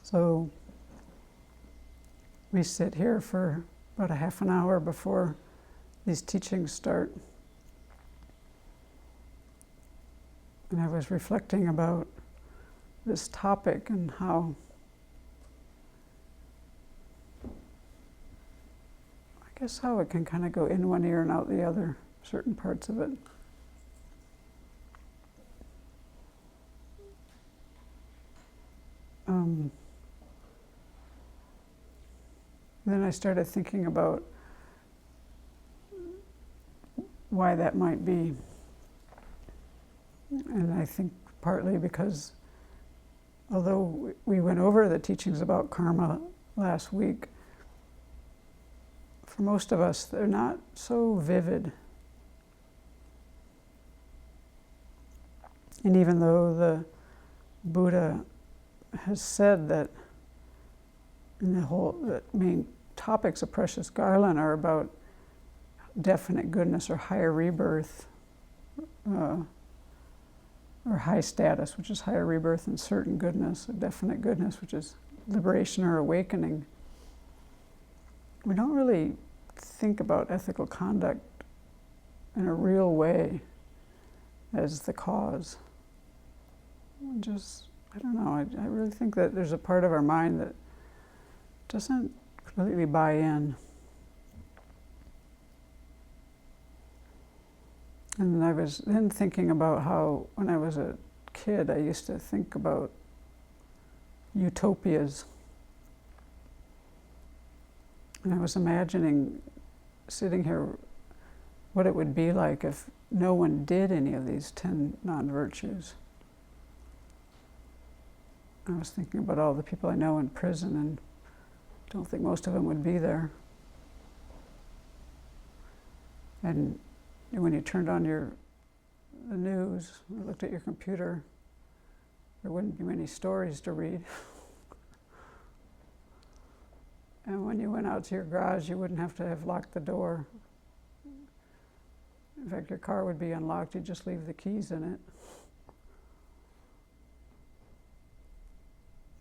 So we sit here for about a half an hour before these teachings start. And I was reflecting about this topic and how it can kind of go in one ear and out the other, certain parts of it. Then I started thinking about why that might be. And I think partly because although we went over the teachings about karma last week, for most of us, they're not so vivid. And even though the Buddha has said that the main topics of Precious Garland are about definite goodness or higher rebirth, or high status, which is higher rebirth, and certain goodness, or definite goodness, which is liberation or awakening, we don't really think about ethical conduct in a real way as the cause. I don't know, I really think that there's a part of our mind that doesn't completely buy in. And I was then thinking about how when I was a kid I used to think about utopias. And I was imagining sitting here what it would be like if no one did any of these 10 non-virtues. I was thinking about all the people I know in prison, and don't think most of them would be there. And when you turned on the news, or looked at your computer, there wouldn't be many stories to read. And when you went out to your garage, you wouldn't have to have locked the door. In fact, your car would be unlocked, you'd just leave the keys in it.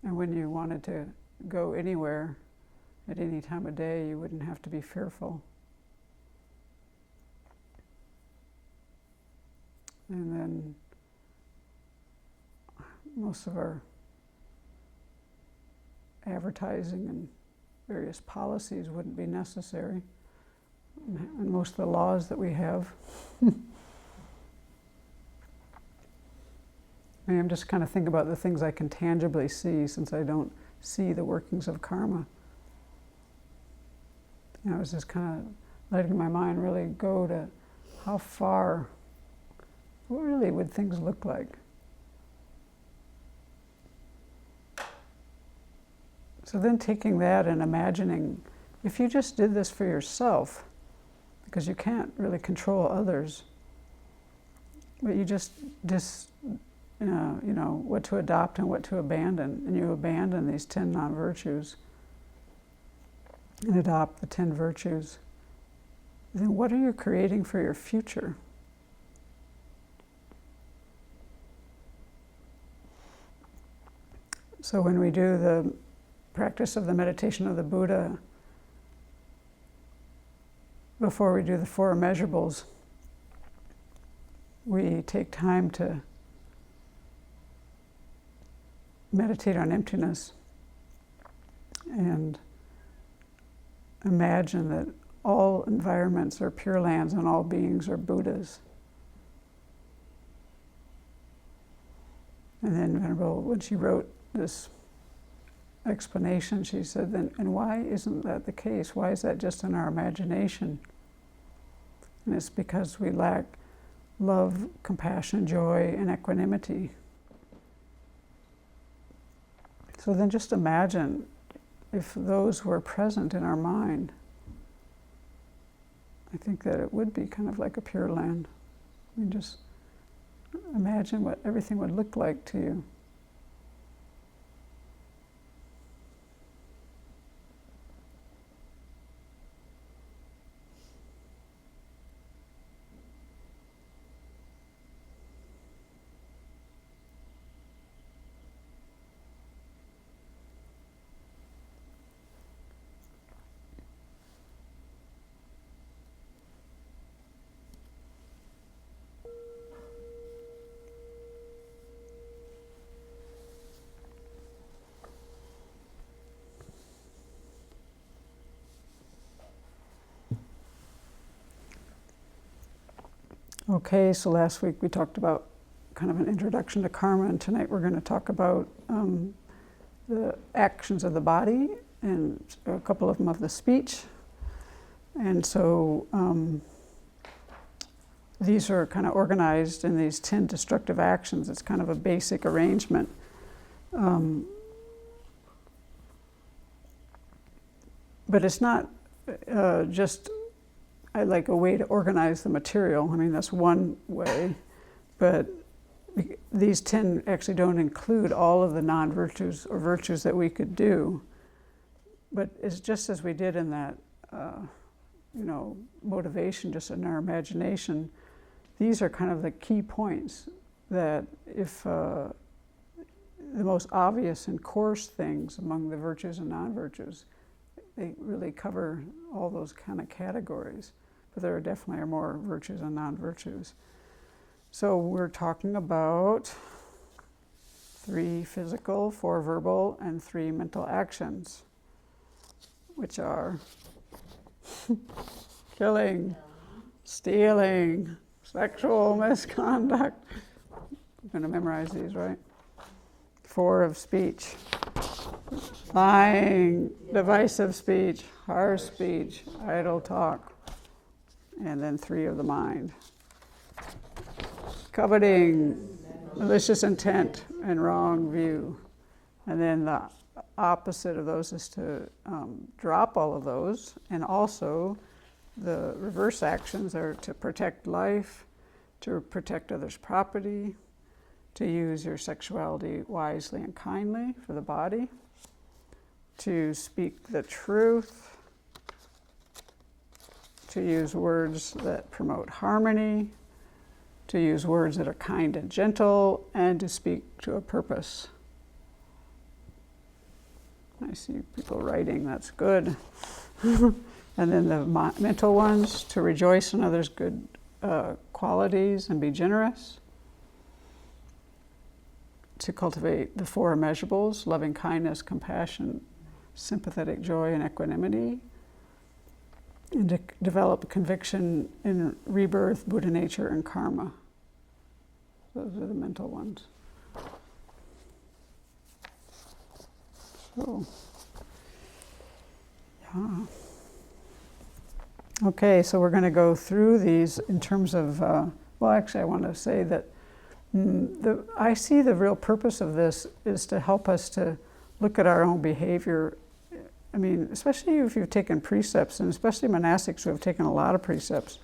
And when you wanted to go anywhere at any time of day, you wouldn't have to be fearful. And then most of our advertising and various policies wouldn't be necessary, and most of the laws that we have. I'm just kind of thinking about the things I can tangibly see, since I don't see the workings of karma. I was just kind of letting my mind really go to how far, what really would things look like? So then taking that and imagining, if you just did this for yourself, because you can't really control others, but you just what to adopt and what to abandon, and you abandon these 10 non-virtues and adopt the 10 virtues, then what are you creating for your future? So when we do the practice of the meditation of the Buddha, before we do the 4 immeasurables, we take time to meditate on emptiness and imagine that all environments are Pure Lands and all beings are Buddhas. And then Venerable, when she wrote this explanation, she said, then, and why isn't that the case? Why is that just in our imagination? And it's because we lack love, compassion, joy, and equanimity. So then just imagine if those were present in our mind. I think that it would be kind of like a Pure Land. I mean, just imagine what everything would look like to you. Okay, so last week we talked about kind of an introduction to karma, and tonight we're going to talk about the actions of the body and a couple of them of the speech. And so these are kind of organized in these 10 destructive actions. It's kind of a basic arrangement. But it's not just like a way to organize the material. I mean, that's one way, but these 10 actually don't include all of the non-virtues or virtues that we could do. But it's just as we did in that, motivation, just in our imagination, these are kind of the key points that if the most obvious and coarse things among the virtues and non-virtues, they really cover all those kind of categories. But there definitely are more virtues and non-virtues. So we're talking about 3 physical, 4 verbal, and 3 mental actions, which are killing, stealing, sexual misconduct. I'm going to memorize these, right? 4 of speech. Lying, divisive speech, harsh speech, idle talk. And then 3 of the mind. Coveting, malicious intent, and wrong view. And then the opposite of those is to drop all of those. And also the reverse actions are to protect life, to protect others' property, to use your sexuality wisely and kindly for the body, to speak the truth, to use words that promote harmony, to use words that are kind and gentle, and to speak to a purpose. I see people writing, that's good. And then the mental ones, to rejoice in others' good qualities and be generous, to cultivate the 4 immeasurables, loving kindness, compassion, sympathetic joy, and equanimity, and to develop conviction in rebirth, Buddha nature, and karma. Those are the mental ones. So, yeah. Okay, so we're going to go through these in terms of, actually I want to say that I see the real purpose of this is to help us to look at our own behavior. I mean, especially if you've taken precepts, and especially monastics who have taken a lot of precepts,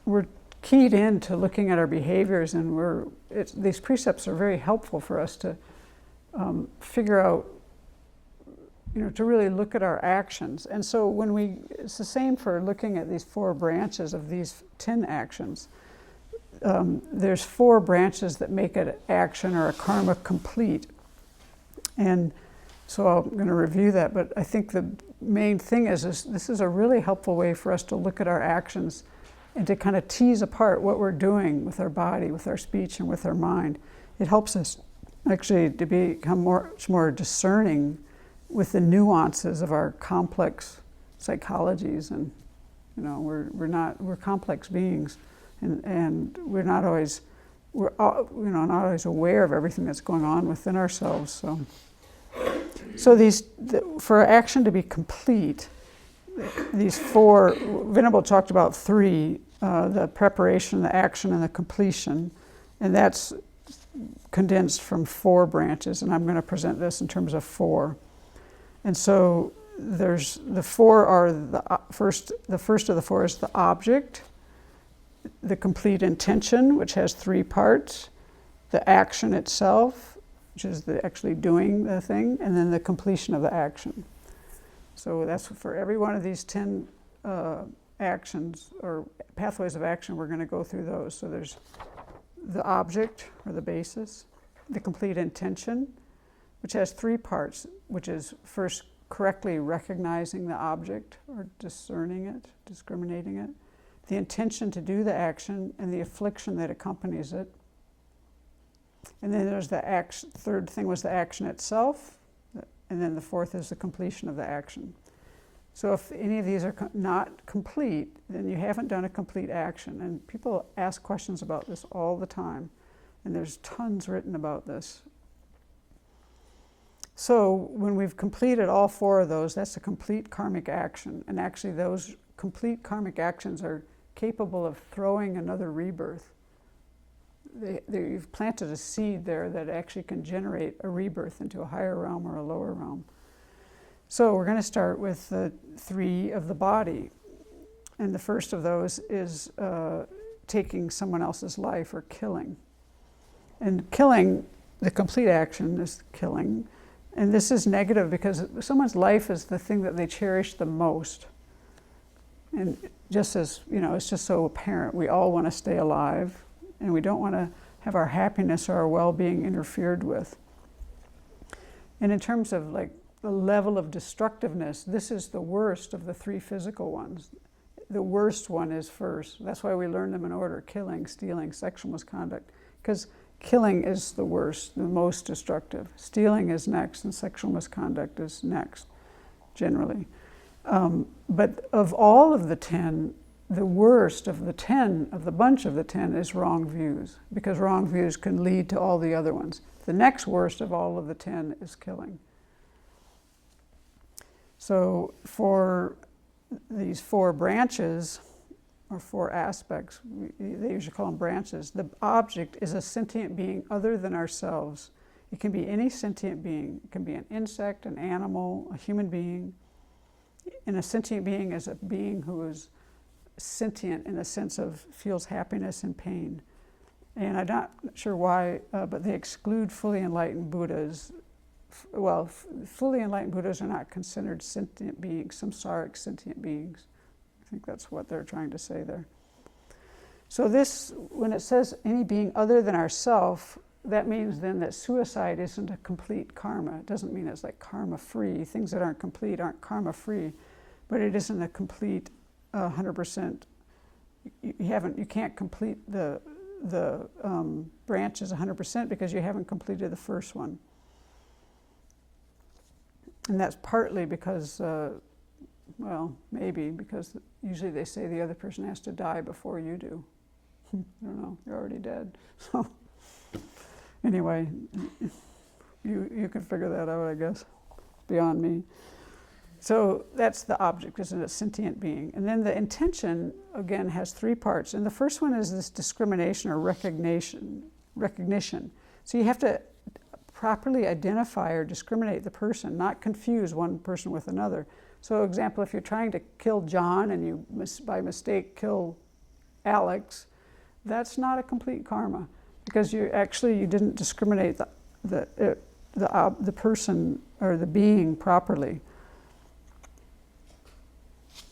we're keyed in to looking at our behaviors, and these precepts are very helpful for us to figure out, to really look at our actions. And so it's the same for looking at these 4 branches of these 10 actions. There's 4 branches that make an action or a karma complete. And so I'm going to review that, but I think the main thing is this is a really helpful way for us to look at our actions and to kind of tease apart what we're doing with our body, with our speech, and with our mind. It helps us actually to become much more discerning with the nuances of our complex psychologies. And we're complex beings, and we're not always not always aware of everything that's going on within ourselves. So for action to be complete, these 4, Venerable talked about 3, the preparation, the action, and the completion, and that's condensed from 4 branches, and I'm going to present this in terms of 4. And so there's the 4 are the first of the 4 is the object, the complete intention, which has 3 parts, the action itself, which is actually doing the thing, and then the completion of the action. So that's for every one of these 10 actions or pathways of action, we're going to go through those. So there's the object or the basis, the complete intention, which has 3 parts, which is first correctly recognizing the object or discerning it, discriminating it, the intention to do the action, and the affliction that accompanies it. And then there's the action. 3rd thing was the action itself, and then the 4th is the completion of the action. So if any of these are not complete, then you haven't done a complete action. And people ask questions about this all the time. And there's tons written about this. So when we've completed all 4 of those, that's a complete karmic action. And actually those complete karmic actions are capable of throwing another rebirth. You've planted a seed there that actually can generate a rebirth into a higher realm or a lower realm. So we're going to start with the 3 of the body. And the first of those is taking someone else's life or killing. And killing, the complete action is killing. And this is negative because someone's life is the thing that they cherish the most. And just as, it's just so apparent, we all want to stay alive. And we don't want to have our happiness or our well-being interfered with. And in terms of like the level of destructiveness, this is the worst of the 3 physical ones. The worst one is first. That's why we learn them in order: killing, stealing, sexual misconduct. Because killing is the worst, the most destructive. Stealing is next, and sexual misconduct is next, generally. But of all of the 10, the worst of the 10, of the bunch of the 10, is wrong views, because wrong views can lead to all the other ones. The next worst of all of the 10 is killing. So for these 4 branches, or 4 aspects, they usually call them branches, the object is a sentient being other than ourselves. It can be any sentient being. It can be an insect, an animal, a human being. And a sentient being is a being who is sentient in the sense of feels happiness and pain. And I'm not sure why, but they exclude fully enlightened Buddhas. Well, fully enlightened Buddhas are not considered sentient beings, samsaric sentient beings. I think that's what they're trying to say there. So this, when it says any being other than ourself, that means then that suicide isn't a complete karma. It doesn't mean it's like karma-free. Things that aren't complete aren't karma-free, but it isn't a complete 100%. You can't complete the branches 100% because you haven't completed the first one. And that's partly because, well, maybe because usually they say the other person has to die before you do. I don't know, you're already dead. So anyway, you can figure that out, I guess, beyond me. So that's the object, isn't it? A sentient being. And then the intention, again, has 3 parts. And the first one is this discrimination or recognition. So you have to properly identify or discriminate the person, not confuse one person with another. So, example, if you're trying to kill John and you by mistake kill Alex, that's not a complete karma, because you didn't discriminate the person or the being properly.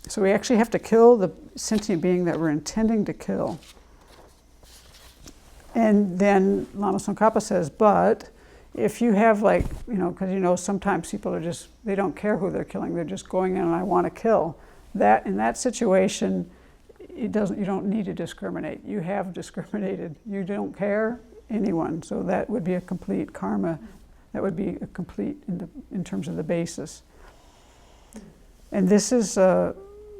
So we actually have to kill the sentient being that we're intending to kill. And then Lama Tsongkhapa says, but if you have because sometimes people are they don't care who they're killing, they're just going in and I want to kill. That in that situation, you don't need to discriminate. You have discriminated. You don't care anyone. So that would be a complete karma. That would be a complete in terms of the basis. And this is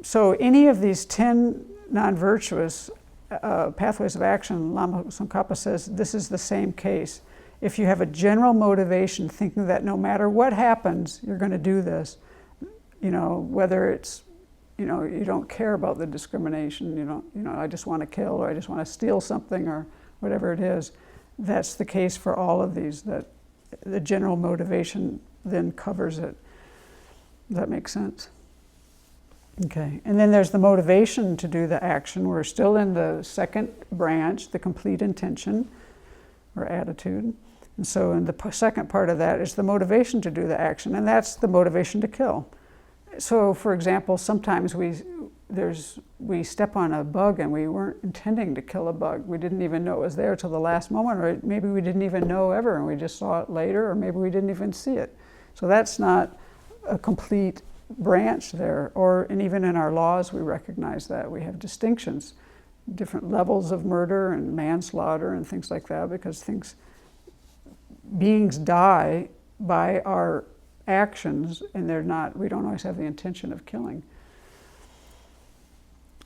so any of these 10 non-virtuous pathways of action, Lama Tsongkhapa says this is the same case. If you have a general motivation thinking that no matter what happens, you're going to do this, whether it's, you don't care about the discrimination, I just want to kill or I just want to steal something or whatever it is, that's the case for all of these, that the general motivation then covers it. Does that make sense? Okay, and then there's the motivation to do the action. We're still in the second branch, the complete intention or attitude. And so in the second part of that is the motivation to do the action, and that's the motivation to kill. So for example, sometimes we step on a bug and we weren't intending to kill a bug. We didn't even know it was there till the last moment, or maybe we didn't even know ever and we just saw it later, or maybe we didn't even see it. So that's not a complete branch there, and even in our laws we recognize that. We have distinctions, different levels of murder and manslaughter and things like that, because beings die by our actions, and we don't always have the intention of killing.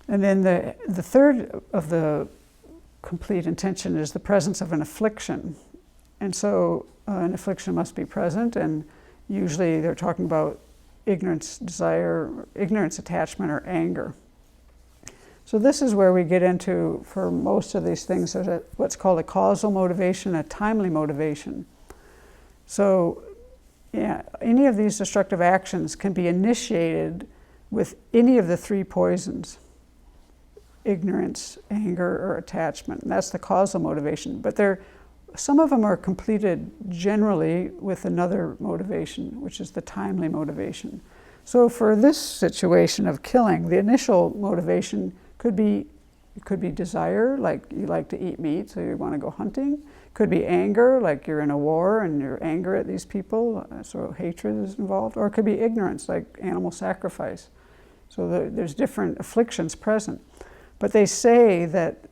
And then the third of the complete intention is the presence of an affliction. And so an affliction must be present, and usually they're talking about ignorance, desire, ignorance, attachment, or anger. So this is where we get into, for most of these things, there's what's called a causal motivation, a timely motivation. So yeah, any of these destructive actions can be initiated with any of the three poisons: ignorance, anger, or attachment. And that's the causal motivation. But some of them are completed generally with another motivation, which is the timely motivation. So for this situation of killing, the initial motivation could be desire, like you like to eat meat, so you want to go hunting. Could be anger, like you're in a war and you're angry at these people, so hatred is involved. Or it could be ignorance, like animal sacrifice. So there's different afflictions present. But they say that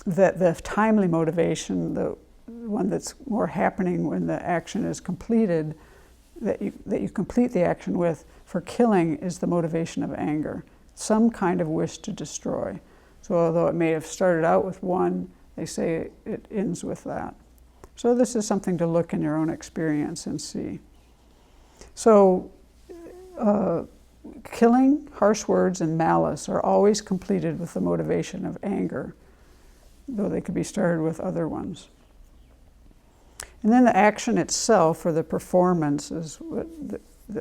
that the timely motivation, the one that's more happening when the action is completed, that you complete the action with, for killing, is the motivation of anger, some kind of wish to destroy. So although it may have started out with one, they say it ends with that. So this is something to look in your own experience and see. So killing, harsh words, and malice are always completed with the motivation of anger, though they could be started with other ones. And then the action itself, or the performance, is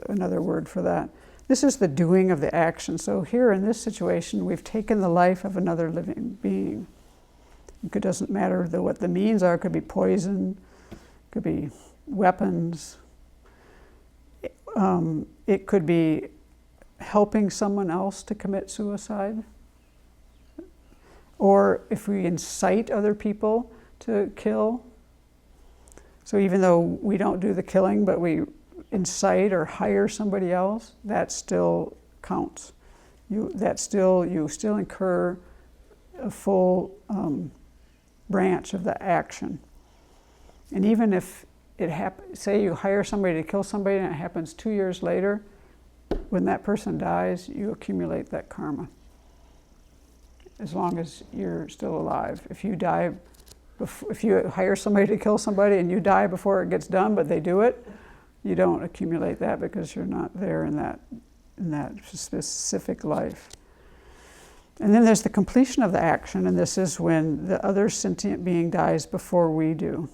another word for that. This is the doing of the action. So here in this situation, we've taken the life of another living being. It doesn't matter what the means are. It could be poison, it could be weapons. It could be helping someone else to commit suicide. Or if we incite other people to kill. So even though we don't do the killing, but we incite or hire somebody else, that still counts. You still incur a full branch of the action. And even if say you hire somebody to kill somebody and it happens 2 years later, when that person dies, you accumulate that karma, as long as you're still alive. If you hire somebody to kill somebody and you die before it gets done, but they do it, you don't accumulate that because you're not there in that specific life. And then there's the completion of the action, and this is when the other sentient being dies before we do.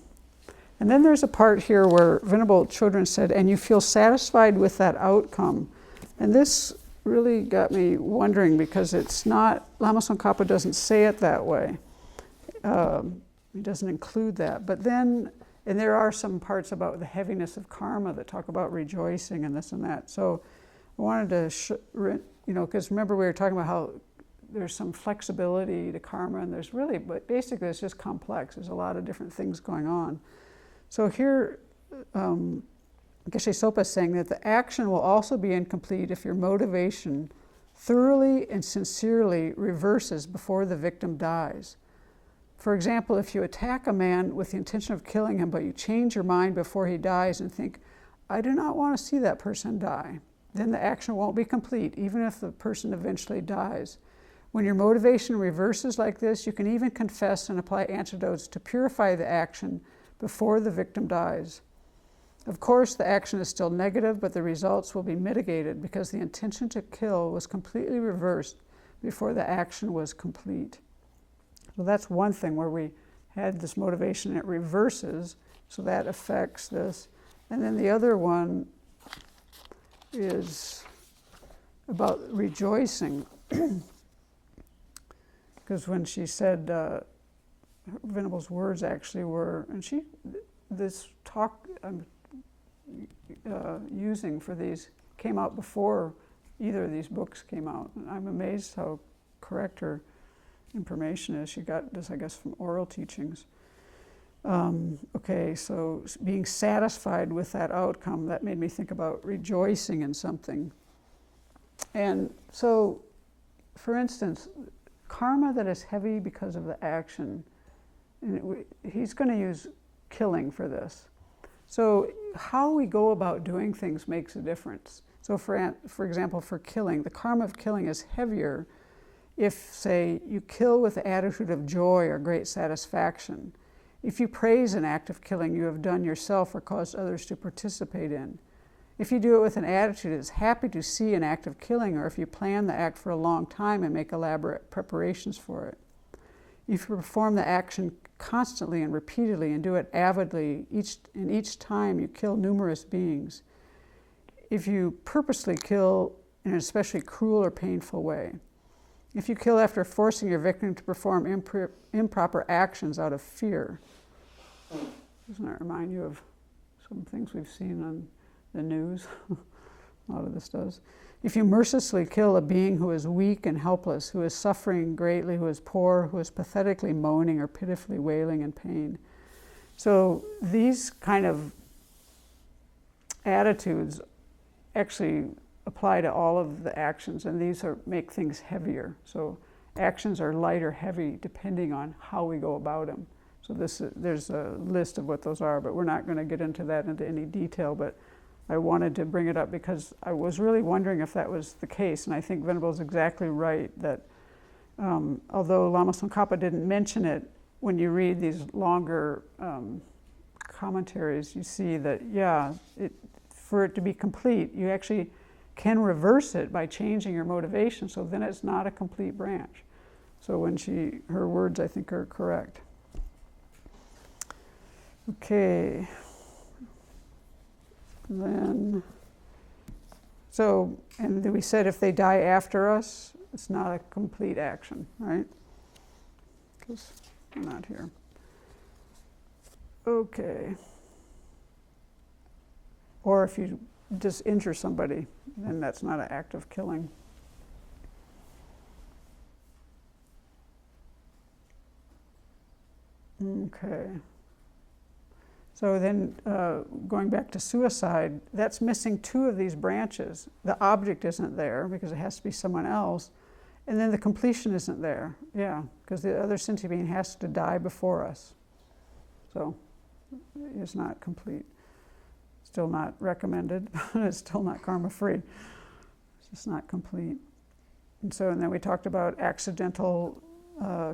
And then there's a part here where Venerable Children said, and you feel satisfied with that outcome. And this really got me wondering, because it's not, Lama Tsongkhapa doesn't say it that way. He doesn't include that. But then, and there are some parts about the heaviness of karma that talk about rejoicing and this and that. So I wanted to, because remember we were talking about how there's some flexibility to karma, and but basically it's just complex. There's a lot of different things going on. So here, Geshe Sopa is saying that the action will also be incomplete if your motivation thoroughly and sincerely reverses before the victim dies. For example, if you attack a man with the intention of killing him, but you change your mind before he dies and think, I do not want to see that person die, then the action won't be complete, even if the person eventually dies. When your motivation reverses like this, you can even confess and apply antidotes to purify the action before the victim dies. Of course, the action is still negative, but the results will be mitigated because the intention to kill was completely reversed before the action was complete. So that's one thing where we had this motivation, it reverses, so that affects this. And then the other one is about rejoicing. Because when she said, Venable's words actually were, and this talk I'm using for these came out before either of these books came out. And I'm amazed how correct her information is. She got this, I guess, from oral teachings. So being satisfied with that outcome, that made me think about rejoicing in something. And so, for instance, karma that is heavy because of the action, and he's going to use killing for this. So how we go about doing things makes a difference. So for example, for killing, the karma of killing is heavier if, say, you kill with the attitude of joy or great satisfaction. If you praise an act of killing you have done yourself or caused others to participate in. If you do it with an attitude that's happy to see an act of killing, or if you plan the act for a long time and make elaborate preparations for it. If you perform the action constantly and repeatedly and do it avidly, each time you kill numerous beings. If you purposely kill in an especially cruel or painful way. If you kill after forcing your victim to perform improper actions out of fear. Doesn't that remind you of some things we've seen on the news? A lot of this does. If you mercilessly kill a being who is weak and helpless, who is suffering greatly, who is poor, who is pathetically moaning or pitifully wailing in pain. So these kind of attitudes actually apply to all of the actions, and these make things heavier. So actions are light or heavy depending on how we go about them. So there's a list of what those are, but we're not going to get into that into any detail, but I wanted to bring it up because I was really wondering if that was the case, and I think Venerable is exactly right that although Lama Tsongkhapa didn't mention it, when you read these longer commentaries, you see that, for it to be complete, you actually can reverse it by changing your motivation, so then it's not a complete branch. So her words I think are correct. Okay. Then, and we said if they die after us, it's not a complete action, right? Because we're not here. Okay. Or if you just injure somebody, then that's not an act of killing. Okay. So then going back to suicide, that's missing two of these branches. The object isn't there because it has to be someone else. And then the completion isn't there. Yeah, because the other sentient being has to die before us. So it's not complete. Still not recommended. It's still not karma-free. It's just not complete. And then we talked about accidental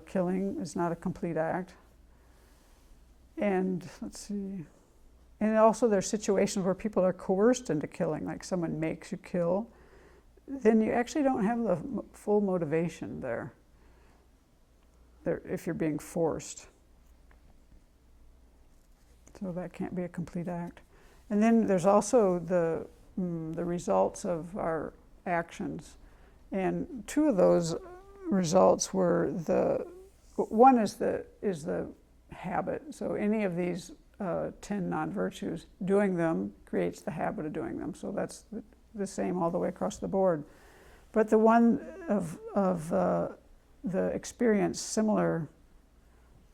killing is not a complete act. And let's see. And also there's situations where people are coerced into killing, like someone makes you kill. Then you actually don't have the full motivation there if you're being forced. So that can't be a complete act. And then there's also the results of our actions. And two of those results were one is the habit. So any of these 10 non-virtues, doing them creates the habit of doing them. So that's the same all the way across the board. But the one of the experience similar,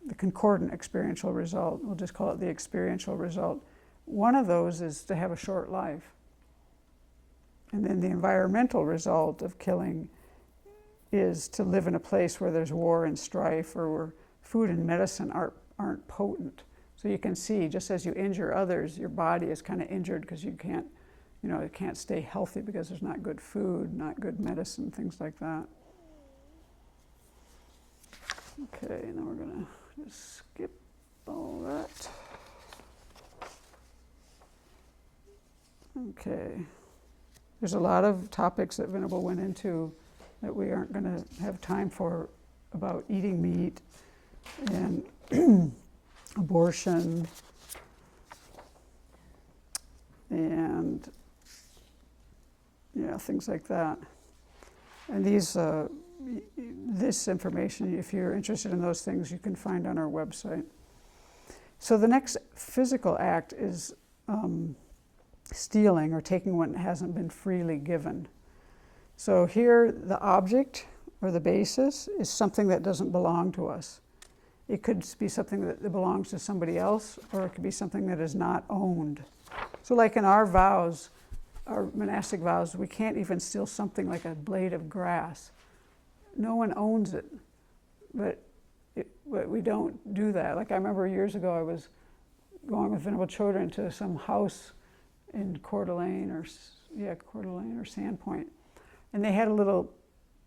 the concordant experiential result, we'll just call it the experiential result, one of those is to have a short life. And then the environmental result of killing is to live in a place where there's war and strife, or where food and medicine aren't potent. So you can see, just as you injure others, your body is kind of injured because it can't stay healthy because there's not good food, not good medicine, things like that. Okay, now we're going to just skip all that. Okay. There's a lot of topics that Venerable went into that we aren't going to have time for, about eating meat and abortion and things like that. And this information, if you're interested in those things, you can find on our website. So the next physical act is stealing or taking what hasn't been freely given. So here the object or the basis is something that doesn't belong to us. It could be something that belongs to somebody else, or it could be something that is not owned. So like in our vows, our monastic vows, we can't even steal something like a blade of grass. No one owns it, but we don't do that. Like I remember years ago I was going with vulnerable children to some house in Coeur d'Alene or Sandpoint, and they had a little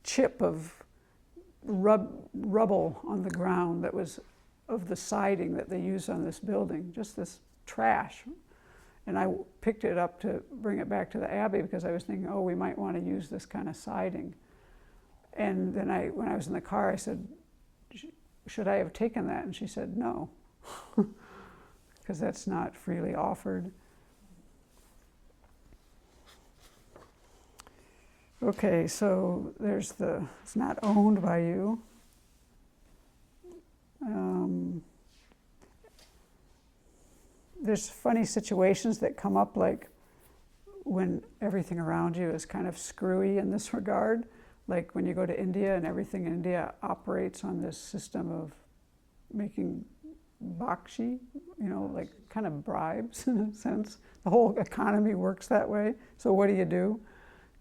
chip of rubble on the ground that was of the siding that they used on this building, just this trash. And I picked it up to bring it back to the Abbey because I was thinking, oh, we might want to use this kind of siding. And then when I was in the car, I said, should I have taken that? And she said, no, because that's not freely offered. Okay, so it's not owned by you. There's funny situations that come up, like when everything around you is kind of screwy in this regard, like when you go to India and everything in India operates on this system of making bakshi, like kind of bribes in a sense. The whole economy works that way. So what do?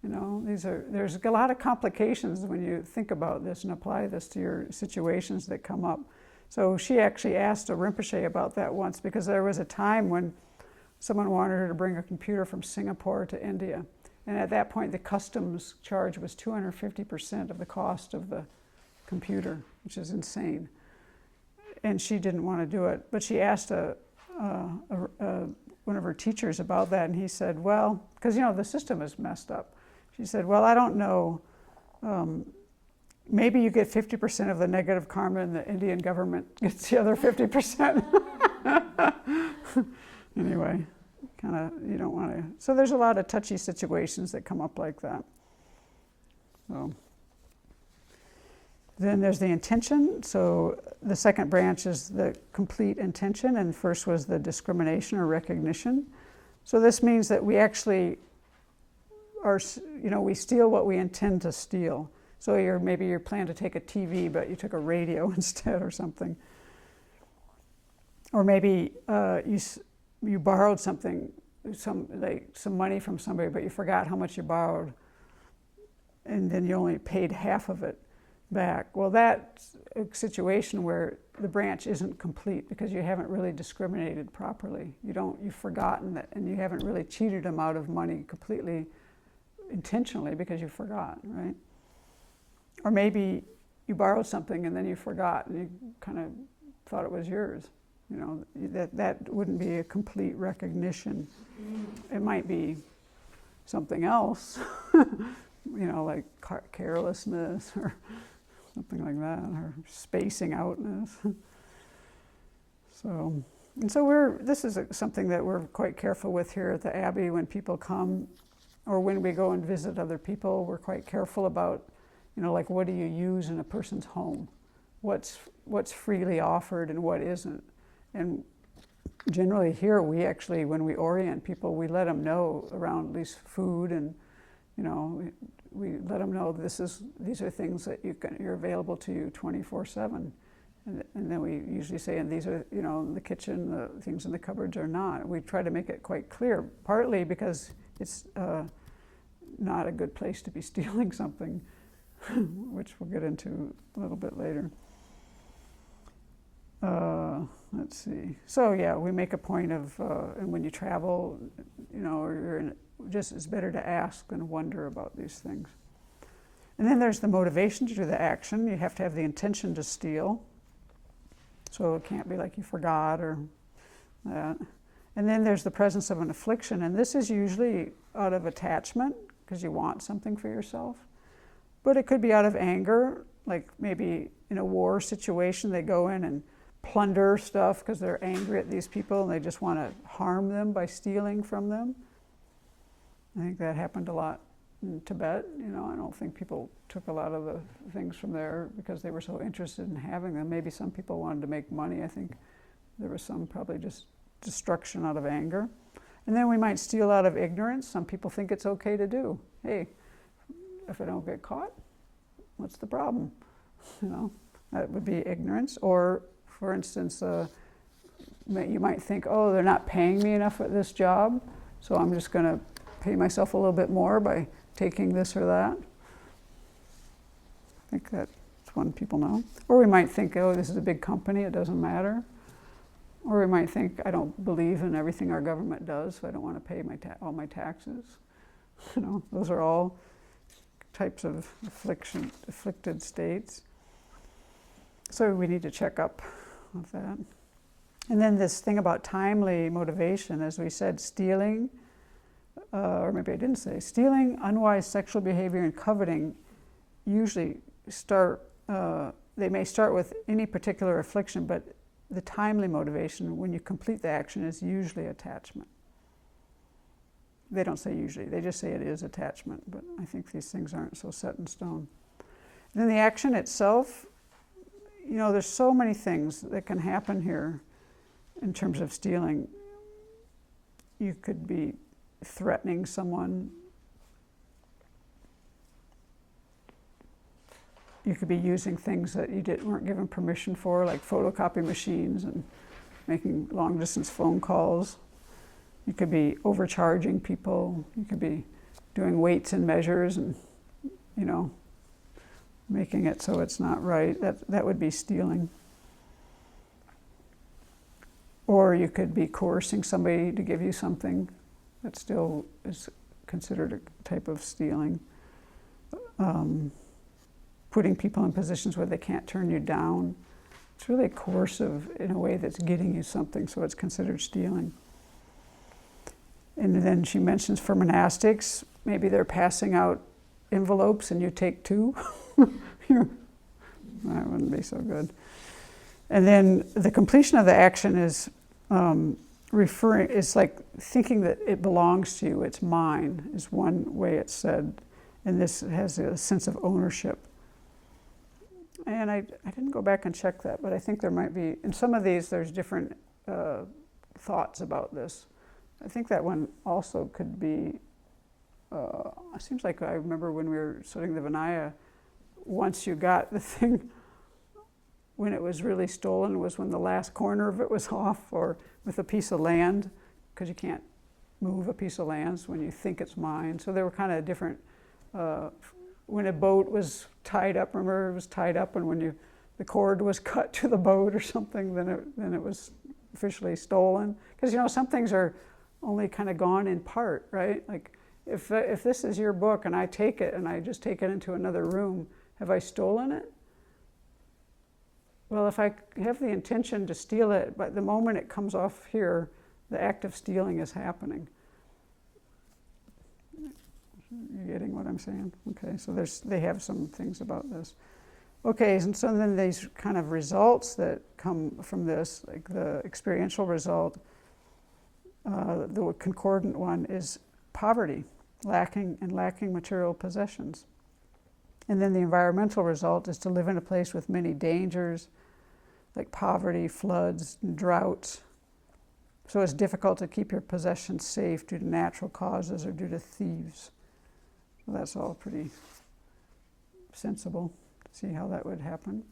There's a lot of complications when you think about this and apply this to your situations that come up. So she actually asked a Rinpoche about that once, because there was a time when someone wanted her to bring a computer from Singapore to India. And at that point, the customs charge was 250% of the cost of the computer, which is insane. And she didn't want to do it. But she asked one of her teachers about that, and he said, well, because the system is messed up. She said, well, I don't know. Maybe you get 50% of the negative karma and the Indian government gets the other 50%. Anyway, kind of, you don't want to. So there's a lot of touchy situations that come up like that. So then there's the intention. So the second branch is the complete intention, and first was the discrimination or recognition. So this means that we actually we steal what we intend to steal. So maybe you plan to take a TV, but you took a radio instead or something. Or maybe you borrowed something, some money from somebody, but you forgot how much you borrowed, and then you only paid half of it back. Well, that's a situation where the branch isn't complete because you haven't really discriminated properly. You've forgotten that, and you haven't really cheated them out of money completely intentionally because you forgot, right? Or maybe you borrowed something and then you forgot and you kind of thought it was yours. That wouldn't be a complete recognition. It might be something else, like carelessness or something like that, or spacing outness. So this is something that we're quite careful with here at the Abbey when people come, or when we go and visit other people. We're quite careful about, like, what do you use in a person's home? What's freely offered and what isn't? And generally here, we actually, when we orient people, we let them know around at least food, and we let them know these are things that you're available to you 24/7. And then we usually say, and these are, in the kitchen, the things in the cupboards are not. We try to make it quite clear, partly because it's not a good place to be stealing something, which we'll get into a little bit later. Let's see. So yeah, we make a point of, and when you travel, or it's better to ask than wonder about these things. And then there's the motivation to do the action. You have to have the intention to steal. So it can't be like you forgot or that. And then there's the presence of an affliction, and this is usually out of attachment because you want something for yourself. But it could be out of anger, like maybe in a war situation they go in and plunder stuff because they're angry at these people and they just want to harm them by stealing from them. I think that happened a lot in Tibet. I don't think people took a lot of the things from there because they were so interested in having them. Maybe some people wanted to make money. I think there was some probably just destruction out of anger. And then we might steal out of ignorance. Some people think it's okay to do. Hey, if I don't get caught, what's the problem? That would be ignorance. Or, for instance, you might think, oh, they're not paying me enough at this job, so I'm just going to pay myself a little bit more by taking this or that. I think that's one people know. Or we might think, oh, this is a big company, it doesn't matter. Or we might think, I don't believe in everything our government does, so I don't want to pay all my taxes. Those are all types of afflicted states. So we need to check up with that. And then this thing about timely motivation, as we said, stealing, or maybe I didn't say, stealing, unwise sexual behavior, and coveting usually they may start with any particular affliction, but the timely motivation, when you complete the action, is usually attachment. They don't say usually, they just say it is attachment, but I think these things aren't so set in stone. And then the action itself, there's so many things that can happen here in terms of stealing. You could be threatening someone. You could be using things that you weren't given permission for, like photocopy machines and making long-distance phone calls. You could be overcharging people. You could be doing weights and measures and, making it so it's not right. That would be stealing. Or you could be coercing somebody to give you something. That still is considered a type of stealing. Putting people in positions where they can't turn you down. It's really coercive in a way that's getting you something, so it's considered stealing. And then she mentions for monastics, maybe they're passing out envelopes and you take 2. That wouldn't be so good. And then the completion of the action is it's like thinking that it belongs to you, it's mine, is one way it's said. And this has a sense of ownership. And I didn't go back and check that, but I think there might be, in some of these, there's different thoughts about this. I think that one also could be, it seems like I remember when we were studying the Vinaya, once you got the thing, when it was really stolen was when the last corner of it was off, or with a piece of land, because you can't move a piece of land when you think it's mine. So there were kind of different, when a boat was tied up, remember it was tied up, and when the cord was cut to the boat or something, then it was officially stolen. Because some things are only kind of gone in part, right? Like if this is your book and I take it and I just take it into another room, have I stolen it? Well, if I have the intention to steal it, but the moment it comes off here, the act of stealing is happening. You getting what I'm saying? Okay, so they have some things about this. Okay, and so then these kind of results that come from this, like the experiential result, the concordant one is poverty, lacking material possessions. And then the environmental result is to live in a place with many dangers, like poverty, floods, and droughts. So it's difficult to keep your possessions safe due to natural causes or due to thieves. So that's all pretty sensible to see how that would happen.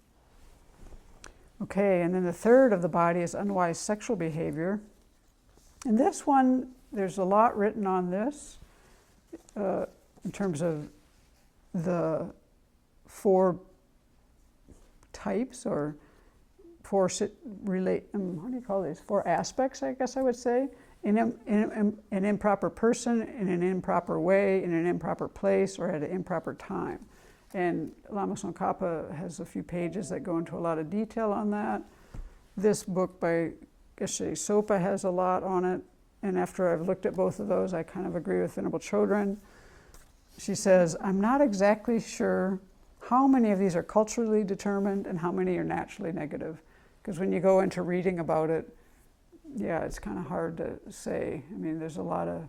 Okay, and then the third of the body is unwise sexual behavior. And this one, there's a lot written on this in terms of the 4 types or 4 4 aspects, I guess I would say. An improper person, in an improper way, in an improper place, or at an improper time. And Lama Tsongkhapa has a few pages that go into a lot of detail on that. This book by Geshe Sopa has a lot on it. And after I've looked at both of those, I kind of agree with Venerable Chodron. She says, I'm not exactly sure how many of these are culturally determined and how many are naturally negative. Because when you go into reading about it, yeah, it's kind of hard to say. I mean, there's a lot of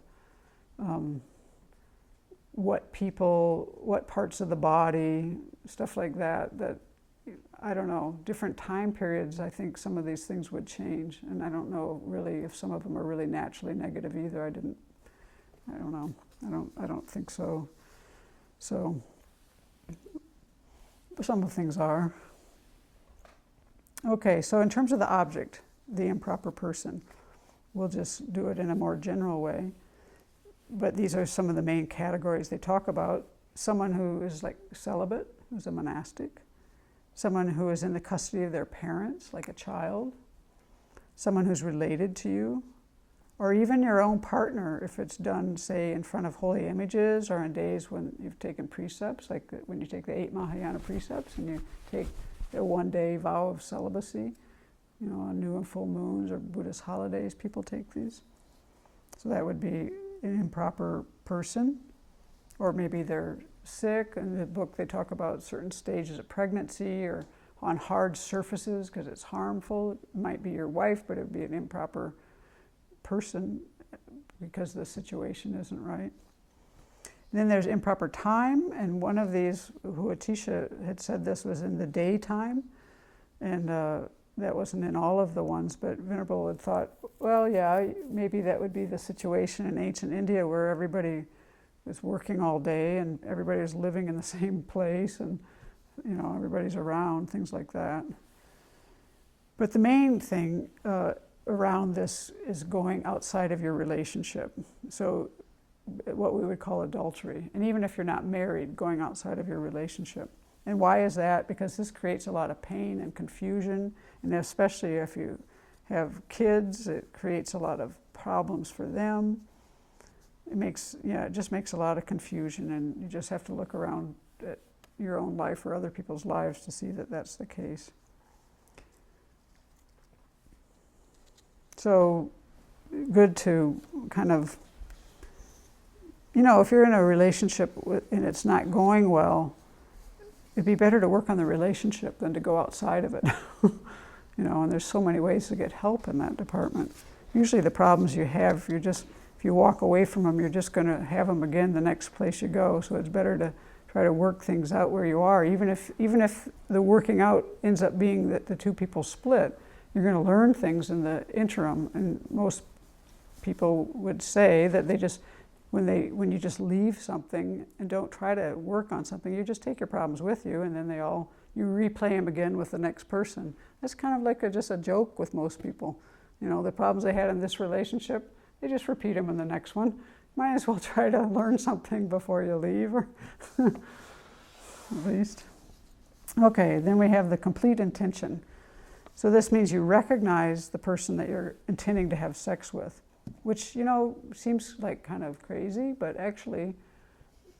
what parts of the body, stuff like that, I don't know, different time periods, I think some of these things would change. And I don't know really if some of them are really naturally negative either. I don't know. I don't think so. So, some of the things are. Okay, so in terms of the object, the improper person, we'll just do it in a more general way. But these are some of the main categories they talk about. Someone who is like celibate, who's a monastic. Someone who is in the custody of their parents, like a child. someone who's related to you, or even your own partner if it's done, say, in front of holy images or on days when you've taken precepts, like when you take the 8 Mahayana precepts and you take a one-day vow of celibacy, on new and full moons or Buddhist holidays, people take these. So that would be an improper person, or maybe they're sick. In the book they talk about certain stages of pregnancy or on hard surfaces because it's harmful. It might be your wife, but it would be an improper person because the situation isn't right. And then there's improper time, and one of these, who Atisha had said this was in the daytime, and that wasn't in all of the ones, but Venerable had thought, well, yeah, maybe that would be the situation in ancient India where everybody was working all day and everybody was living in the same place and everybody's around, things like that. But the main thing around this is going outside of your relationship. So what we would call adultery. And even if you're not married, going outside of your relationship. And why is that? Because this creates a lot of pain and confusion, and especially if you have kids, it creates a lot of problems for them. It just makes a lot of confusion, and you just have to look around at your own life or other people's lives to see that that's the case. So good to kind of, if you're in a relationship and it's not going well, it'd be better to work on the relationship than to go outside of it. And there's so many ways to get help in that department. Usually the problems you have, if you walk away from them, you're just going to have them again the next place you go. So it's better to try to work things out where you are. Even if the working out ends up being that the two people split, you're going to learn things in the interim. And most people would say that they just, when you just leave something and don't try to work on something, you just take your problems with you, and then you replay them again with the next person. That's kind of like just a joke with most people. The problems they had in this relationship, they just repeat them in the next one. Might as well try to learn something before you leave, or at least. Okay, then we have the complete intention. So this means you recognize the person that you're intending to have sex with, which, seems like kind of crazy, but actually,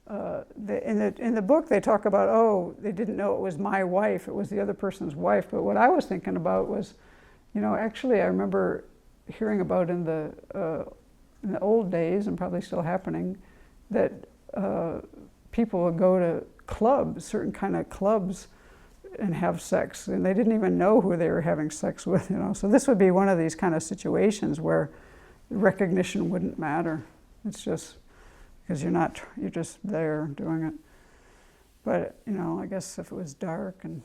in the book they talk about, they didn't know it was my wife, it was the other person's wife. But what I was thinking about was, actually I remember hearing about in the old days, and probably still happening, that people would go to clubs, certain kind of clubs, and have sex, and they didn't even know who they were having sex with. So this would be one of these kind of situations where recognition wouldn't matter. It's just because you're just there doing it. But I guess if it was dark and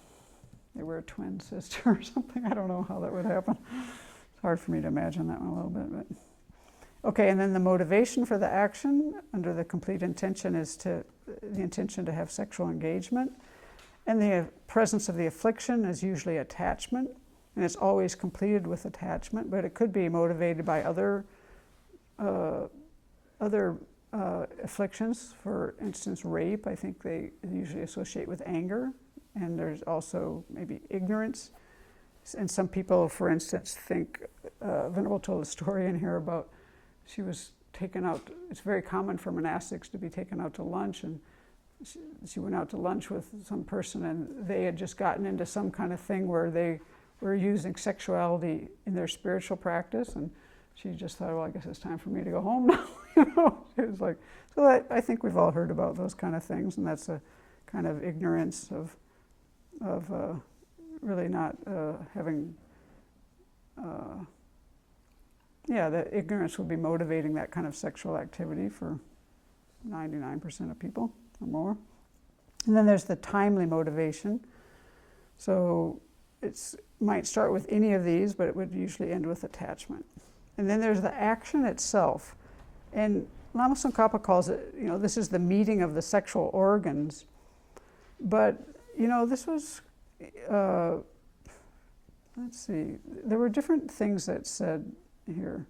they were a twin sister or something, I don't know how that would happen. It's hard for me to imagine that one a little bit. But okay, and then the motivation for the action under the complete intention is the intention to have sexual engagement. And the presence of the affliction is usually attachment, and it's always completed with attachment, but it could be motivated by other afflictions. For instance, rape, I think they usually associate with anger, and there's also maybe ignorance. And some people, for instance, think, Venerable told a story in here about she was taken out. It's very common for monastics to be taken out to lunch, and she went out to lunch with some person, and they had just gotten into some kind of thing where they were using sexuality in their spiritual practice, and she just thought, well, I guess it's time for me to go home now. It was like, so I think we've all heard about those kind of things, and that's a kind of ignorance of really not having, that ignorance would be motivating that kind of sexual activity for 99% of people or more. And then there's the timely motivation. So it might start with any of these, but it would usually end with attachment. And then there's the action itself. And Lama Tsongkhapa calls it, this is the meeting of the sexual organs. But, this was, let's see, there were different things that said here.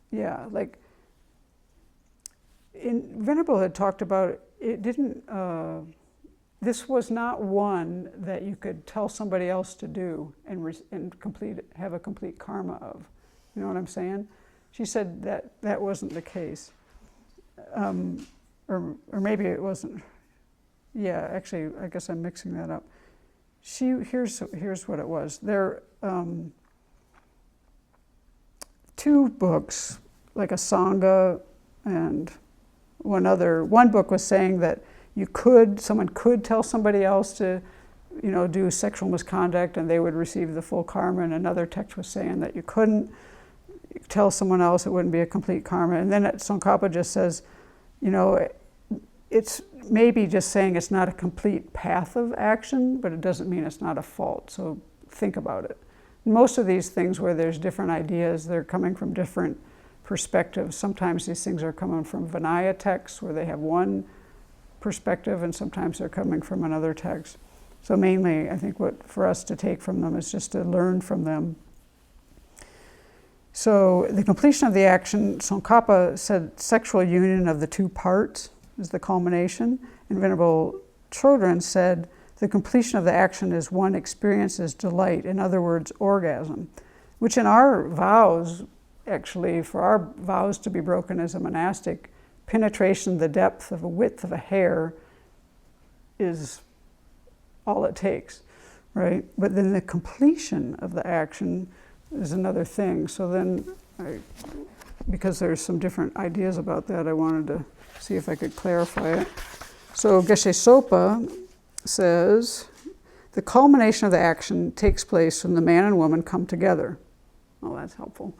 Yeah, like, Venerable had talked about it didn't this was not one that you could tell somebody else to do and have a complete karma of. You know what I'm saying? She said that that wasn't the case. Or maybe it wasn't. Yeah, actually, I guess I'm mixing that up. Here's what it was. There two books, like a Sangha and one book was saying that someone could tell somebody else to, do sexual misconduct and they would receive the full karma, and another text was saying that you couldn't tell someone else, it wouldn't be a complete karma. And then Tsongkhapa just says, it's maybe just saying it's not a complete path of action, but it doesn't mean it's not a fault. So think about it. Most of these things where there's different ideas, they're coming from different perspectives. Sometimes these things are coming from Vinaya texts where they have one perspective, and sometimes they're coming from another text. So mainly, I think what for us to take from them is just to learn from them. So the completion of the action, Tsongkhapa said sexual union of the two parts is the culmination, and Venerable Chodron said the completion of the action is one experiences delight, in other words, orgasm, which in our vows, actually, for our vows to be broken as a monastic, penetration the depth of a width of a hair is all it takes, right? But then the completion of the action is another thing. So then, because there's some different ideas about that, I wanted to see if I could clarify it. So Geshe Sopa says, the culmination of the action takes place when the man and woman come together. Oh, that's helpful.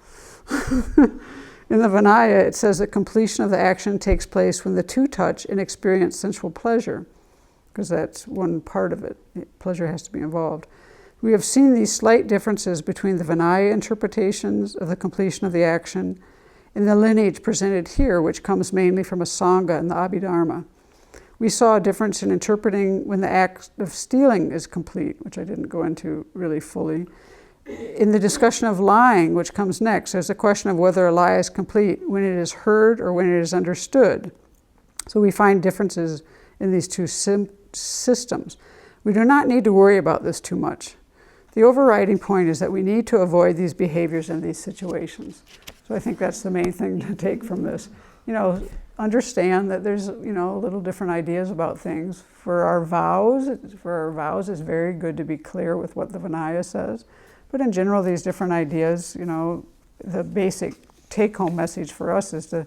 In the Vinaya, it says the completion of the action takes place when the two touch and experience sensual pleasure, because that's one part of it. Pleasure has to be involved. We have seen these slight differences between the Vinaya interpretations of the completion of the action and the lineage presented here, which comes mainly from a Sangha and the Abhidharma. We saw a difference in interpreting when the act of stealing is complete, which I didn't go into really fully. In the discussion of lying, which comes next, there's a question of whether a lie is complete when it is heard or when it is understood. So we find differences in these two systems. We do not need to worry about this too much. The overriding point is that we need to avoid these behaviors in these situations. So I think that's the main thing to take from this. Understand that there's, little different ideas about things. For our vows, it's very good to be clear with what the Vinaya says. But in general, these different ideas, the basic take-home message for us is to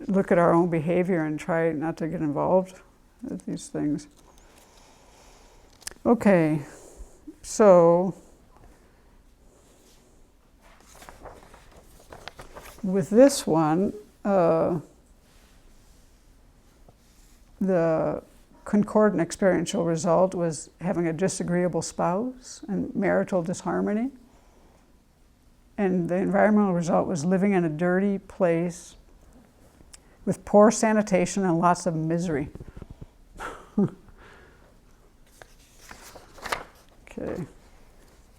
look at our own behavior and try not to get involved with these things. Okay, so with this one, the concordant experiential result was having a disagreeable spouse and marital disharmony. And the environmental result was living in a dirty place with poor sanitation and lots of misery. Okay,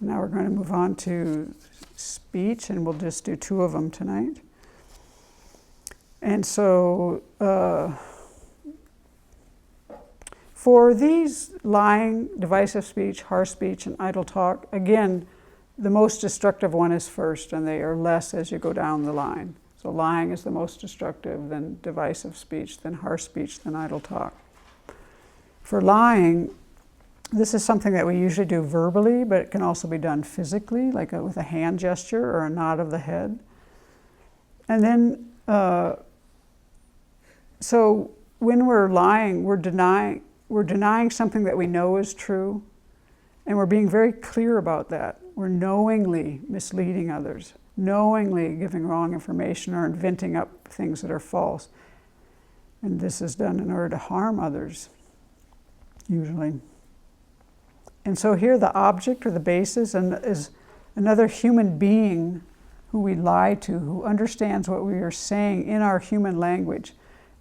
now we're going to move on to speech, and we'll just do two of them tonight. And so, for these lying, divisive speech, harsh speech, and idle talk, again, the most destructive one is first, and they are less as you go down the line. So lying is the most destructive, then divisive speech, then harsh speech, then idle talk. For lying, this is something that we usually do verbally, but it can also be done physically, like with a hand gesture or a nod of the head. And then, so when we're lying, we're denying something that we know is true, and we're being very clear about that. We're knowingly misleading others, knowingly giving wrong information or inventing up things that are false. And this is done in order to harm others, usually. And so here the object or the basis is another human being who we lie to, who understands what we are saying in our human language.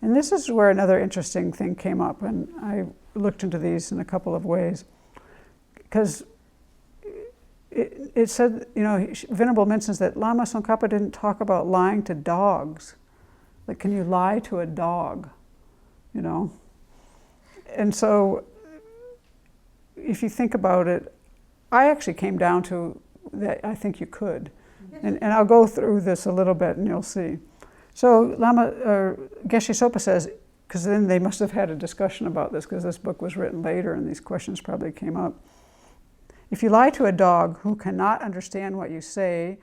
And this is where another interesting thing came up, and I looked into these in a couple of ways. Because it said, Venerable mentions that Lama Tsongkhapa didn't talk about lying to dogs. Like, can you lie to a dog? And so if you think about it, I actually came down to that I think you could. And I'll go through this a little bit and you'll see. So Geshe Sopa says, because then they must have had a discussion about this because this book was written later and these questions probably came up. If you lie to a dog who cannot understand what you say,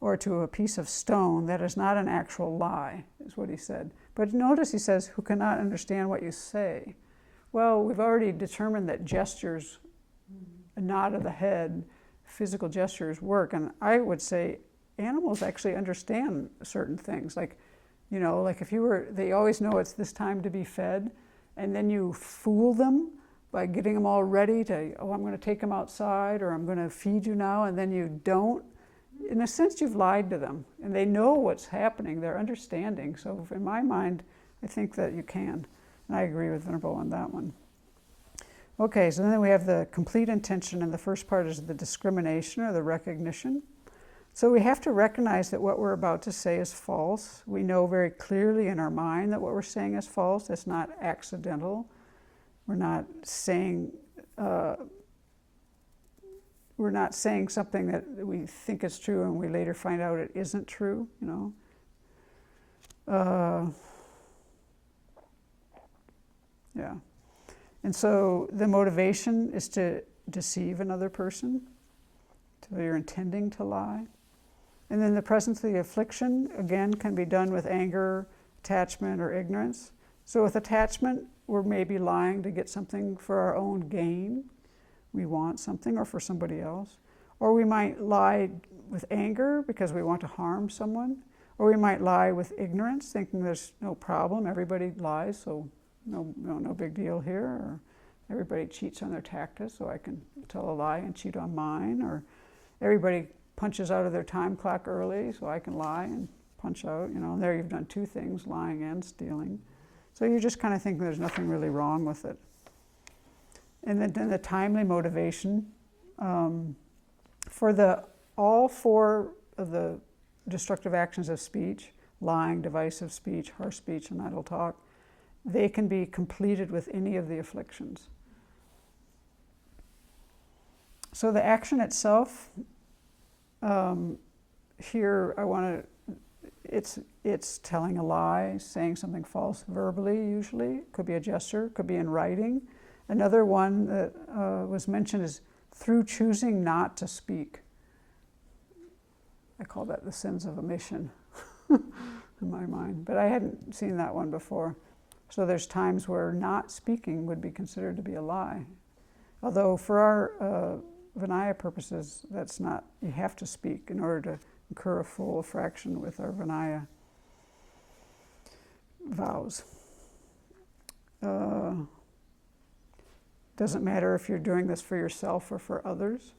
or to a piece of stone, that is not an actual lie, is what he said. But notice he says, who cannot understand what you say. Well, we've already determined that gestures, a nod of the head, physical gestures work. And I would say animals actually understand certain things. Like, you know, like if they always know it's this time to be fed, and then you fool them by getting them all ready to, oh, I'm going to take them outside, or I'm going to feed you now, and then you don't. In a sense, you've lied to them, and they know what's happening. They're understanding. So in my mind, I think that you can. And I agree with Venerable on that one. Okay, so then we have the complete intention, and the first part is the discrimination or the recognition. So we have to recognize that what we're about to say is false. We know very clearly in our mind that what we're saying is false. It's not accidental. We're not saying something that we think is true and we later find out it isn't true, you know. Yeah. And so the motivation is to deceive another person. So you're intending to lie. And then the presence of the affliction, again, can be done with anger, attachment, or ignorance. So with attachment, we're maybe lying to get something for our own gain. We want something, or for somebody else. Or we might lie with anger because we want to harm someone. Or we might lie with ignorance, thinking there's no problem, everybody lies, so no big deal here. Or everybody cheats on their taxes, so I can tell a lie and cheat on mine. Or everybody punches out of their time clock early, so I can lie and punch out. You know, and there you've done two things, lying and stealing. So you just kind of think there's nothing really wrong with it. And then the timely motivation, for all four of the destructive actions of speech, lying, divisive speech, harsh speech, and idle talk, they can be completed with any of the afflictions. So the action itself, here I want to, it's telling a lie, saying something false verbally usually. It could be a gesture, could be in writing. Another one that was mentioned is through choosing not to speak. I call that the sins of omission in my mind, but I hadn't seen that one before. So there's times where not speaking would be considered to be a lie. Although for our Vinaya purposes, that's not, you have to speak in order to incur a full fraction with our Vinaya vows. Doesn't matter if you're doing this for yourself or for others.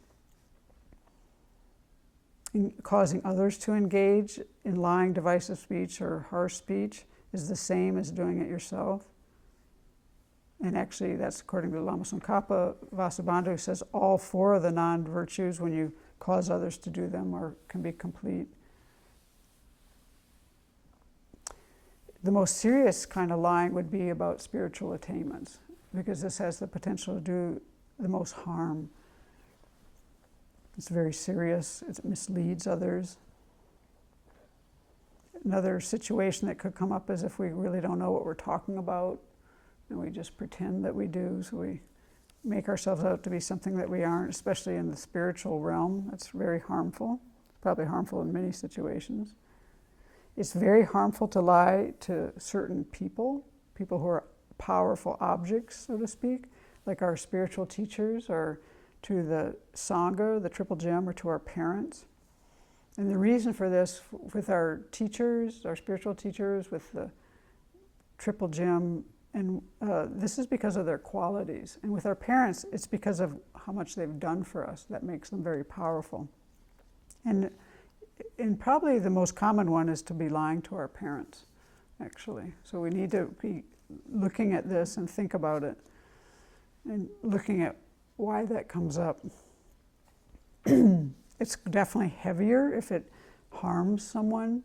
Causing others to engage in lying, divisive speech, or harsh speech is the same as doing it yourself. And actually, that's according to Lama Tsongkhapa Vasubandhu, who says all four of the non-virtues, when you cause others to do them, can be complete. The most serious kind of lying would be about spiritual attainments, because this has the potential to do the most harm. It's very serious. It misleads others. Another situation that could come up is if we really don't know what we're talking about, and we just pretend that we do, so we make ourselves out to be something that we aren't, especially in the spiritual realm. That's very harmful, probably harmful in many situations. It's very harmful to lie to certain people who are powerful objects, so to speak, like our spiritual teachers, or to the Sangha, the Triple Gem, or to our parents. And the reason for this, with our teachers, our spiritual teachers, with the Triple Gem, and this is because of their qualities. And with our parents, it's because of how much they've done for us. That makes them very powerful. And probably the most common one is to be lying to our parents, actually. So we need to be looking at this and think about it, and looking at why that comes up. It's definitely heavier if it harms someone,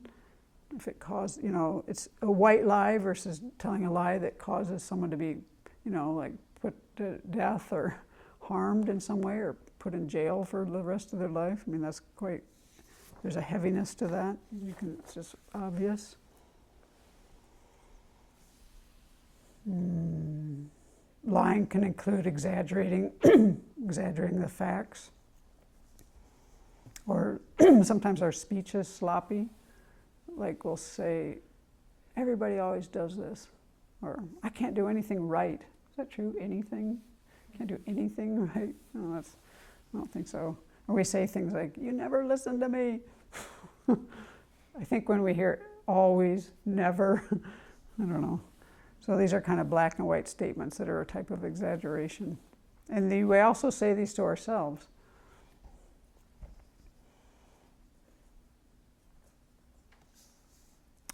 if it causes, it's a white lie versus telling a lie that causes someone to be, like put to death or harmed in some way or put in jail for the rest of their life. I mean, that's quite, there's a heaviness to that. It's just obvious. Lying can include exaggerating the facts. Or sometimes our speech is sloppy. Like we'll say, everybody always does this. Or, I can't do anything right. Is that true? Anything? Can't do anything right? No, I don't think so. Or we say things like, you never listen to me. I think when we hear always, never, I don't know. So these are kind of black and white statements that are a type of exaggeration. And we also say these to ourselves.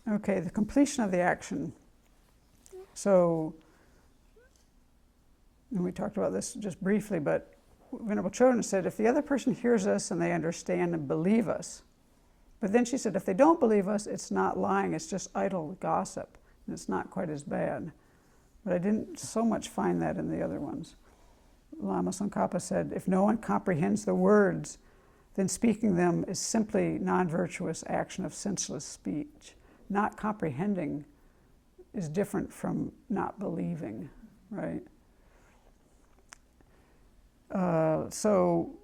Okay, the completion of the action. So, and we talked about this just briefly, but Venerable Chodron said, if the other person hears us and they understand and believe us, but then she said, if they don't believe us, it's not lying, it's just idle gossip, and it's not quite as bad. But I didn't so much find that in the other ones. Lama Tsongkhapa said, if no one comprehends the words, then speaking them is simply non-virtuous action of senseless speech. Not comprehending is different from not believing, right? So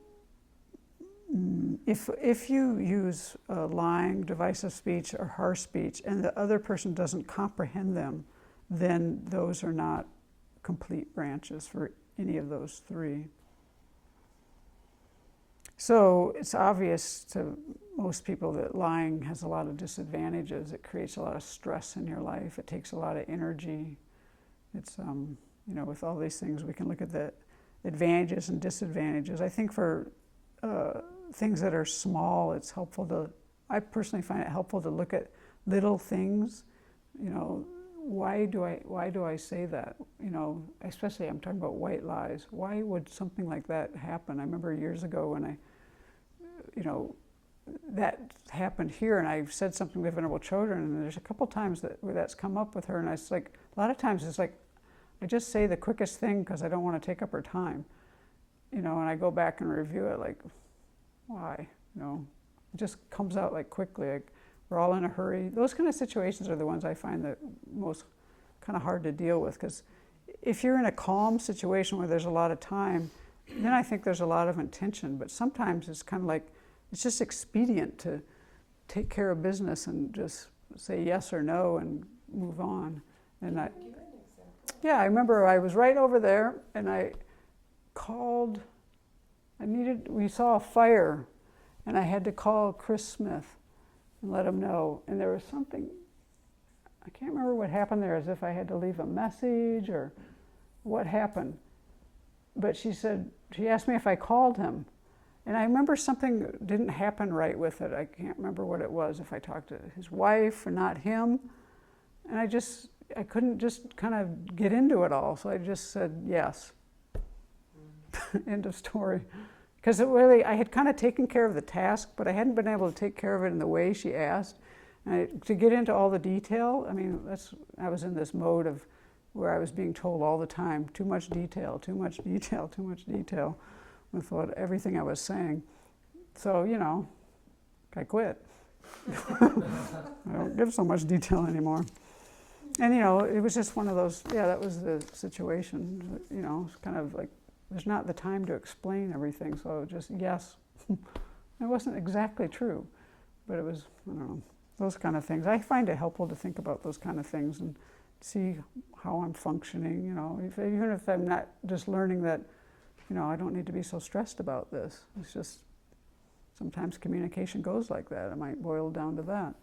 if you use lying, divisive speech, or harsh speech, and the other person doesn't comprehend them, then those are not complete branches for any of those three. So it's obvious to most people that lying has a lot of disadvantages. It creates a lot of stress in your life. It takes a lot of energy. It's, with all these things, we can look at the advantages and disadvantages. I think for things that are small, it's helpful I personally find it helpful to look at little things. Why do I say that? Especially I'm talking about white lies. Why would something like that happen? I remember years ago when that happened here, and I said something to Venerable Chodron, and there's a couple times where that's come up with her, and it's like, a lot of times it's like, I just say the quickest thing because I don't want to take up her time, and I go back and review it, like, why? It just comes out like quickly, like we're all in a hurry. Those kind of situations are the ones I find that most kind of hard to deal with, because if you're in a calm situation where there's a lot of time, then I think there's a lot of intention, but sometimes it's kind of like, it's just expedient to take care of business and just say yes or no and move on. And Give an example. Yeah, I remember I was right over there and I called, we saw a fire and I had to call Chris Smith and let him know. And there was something, I can't remember what happened there, as if I had to leave a message or what happened. But she asked me if I called him. And I remember something didn't happen right with it. I can't remember what it was, if I talked to his wife or not him. And I couldn't just kind of get into it all. So I just said yes. End of story. Because I had kind of taken care of the task, but I hadn't been able to take care of it in the way she asked. And to get into all the detail, I was in this mode of where I was being told all the time, too much detail, too much detail, too much detail, with everything I was saying. So, I quit. I don't give so much detail anymore. And, it was just one of those, that was the situation. It's kind of like, there's not the time to explain everything, so just yes. It wasn't exactly true, but it was, I don't know, those kind of things. I find it helpful to think about those kind of things and see how I'm functioning, even if I'm not just learning that, I don't need to be so stressed about this. It's just, sometimes communication goes like that. It might boil down to that.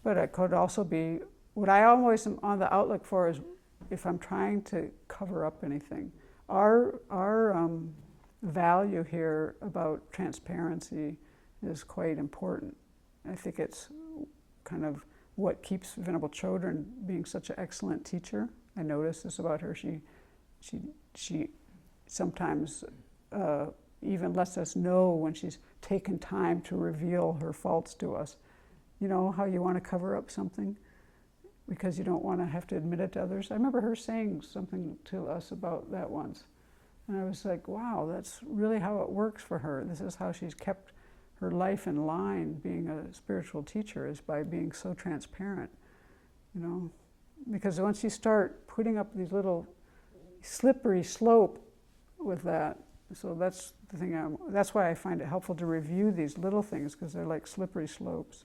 But it could also be, what I always am on the outlook for is if I'm trying to cover up anything. Our value here about transparency is quite important. I think it's kind of what keeps Venerable Chodron being such an excellent teacher. I notice this about her. She sometimes even lets us know when she's taken time to reveal her faults to us. You know how you want to cover up something because you don't want to have to admit it to others? I remember her saying something to us about that once. And I was like, wow, that's really how it works for her. This is how she's kept her life in line, being a spiritual teacher, is by being so transparent, you know. Because once you start putting up these little slippery slope with that, so that's the thing. That's why I find it helpful to review these little things, because they're like slippery slopes.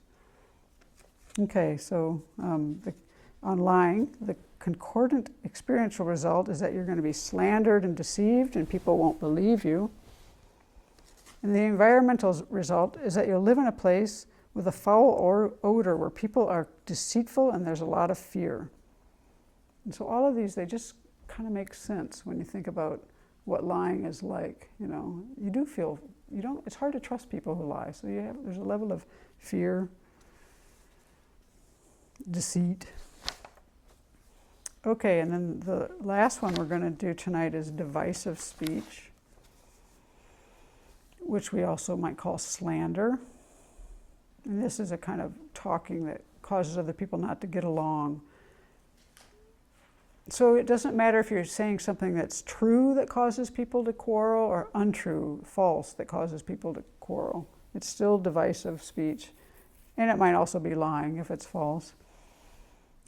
Okay, so on lying, the concordant experiential result is that you're going to be slandered and deceived, and people won't believe you. And the environmental result is that you'll live in a place with a foul odor where people are deceitful and there's a lot of fear. And so all of these, they just kind of make sense when you think about what lying is like. You know, you do feel, it's hard to trust people who lie. So there's a level of fear, deceit. Okay, and then the last one we're going to do tonight is divisive speech, which we also might call slander. And this is a kind of talking that causes other people not to get along. So it doesn't matter if you're saying something that's true that causes people to quarrel, or untrue, false, that causes people to quarrel. It's still divisive speech. And it might also be lying if it's false.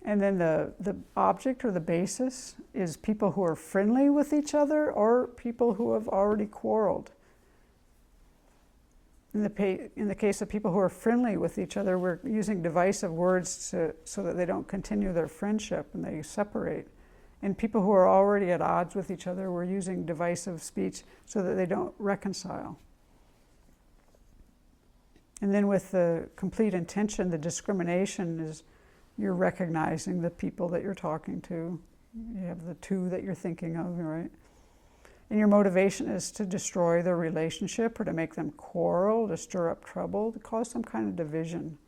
And then the object or the basis is people who are friendly with each other or people who have already quarreled. In the case of people who are friendly with each other, we're using divisive words so that they don't continue their friendship and they separate. And people who are already at odds with each other, we're using divisive speech so that they don't reconcile. And then with the complete intention, the discrimination is you're recognizing the people that you're talking to. You have the two that you're thinking of, right? And your motivation is to destroy their relationship or to make them quarrel, to stir up trouble, to cause some kind of division.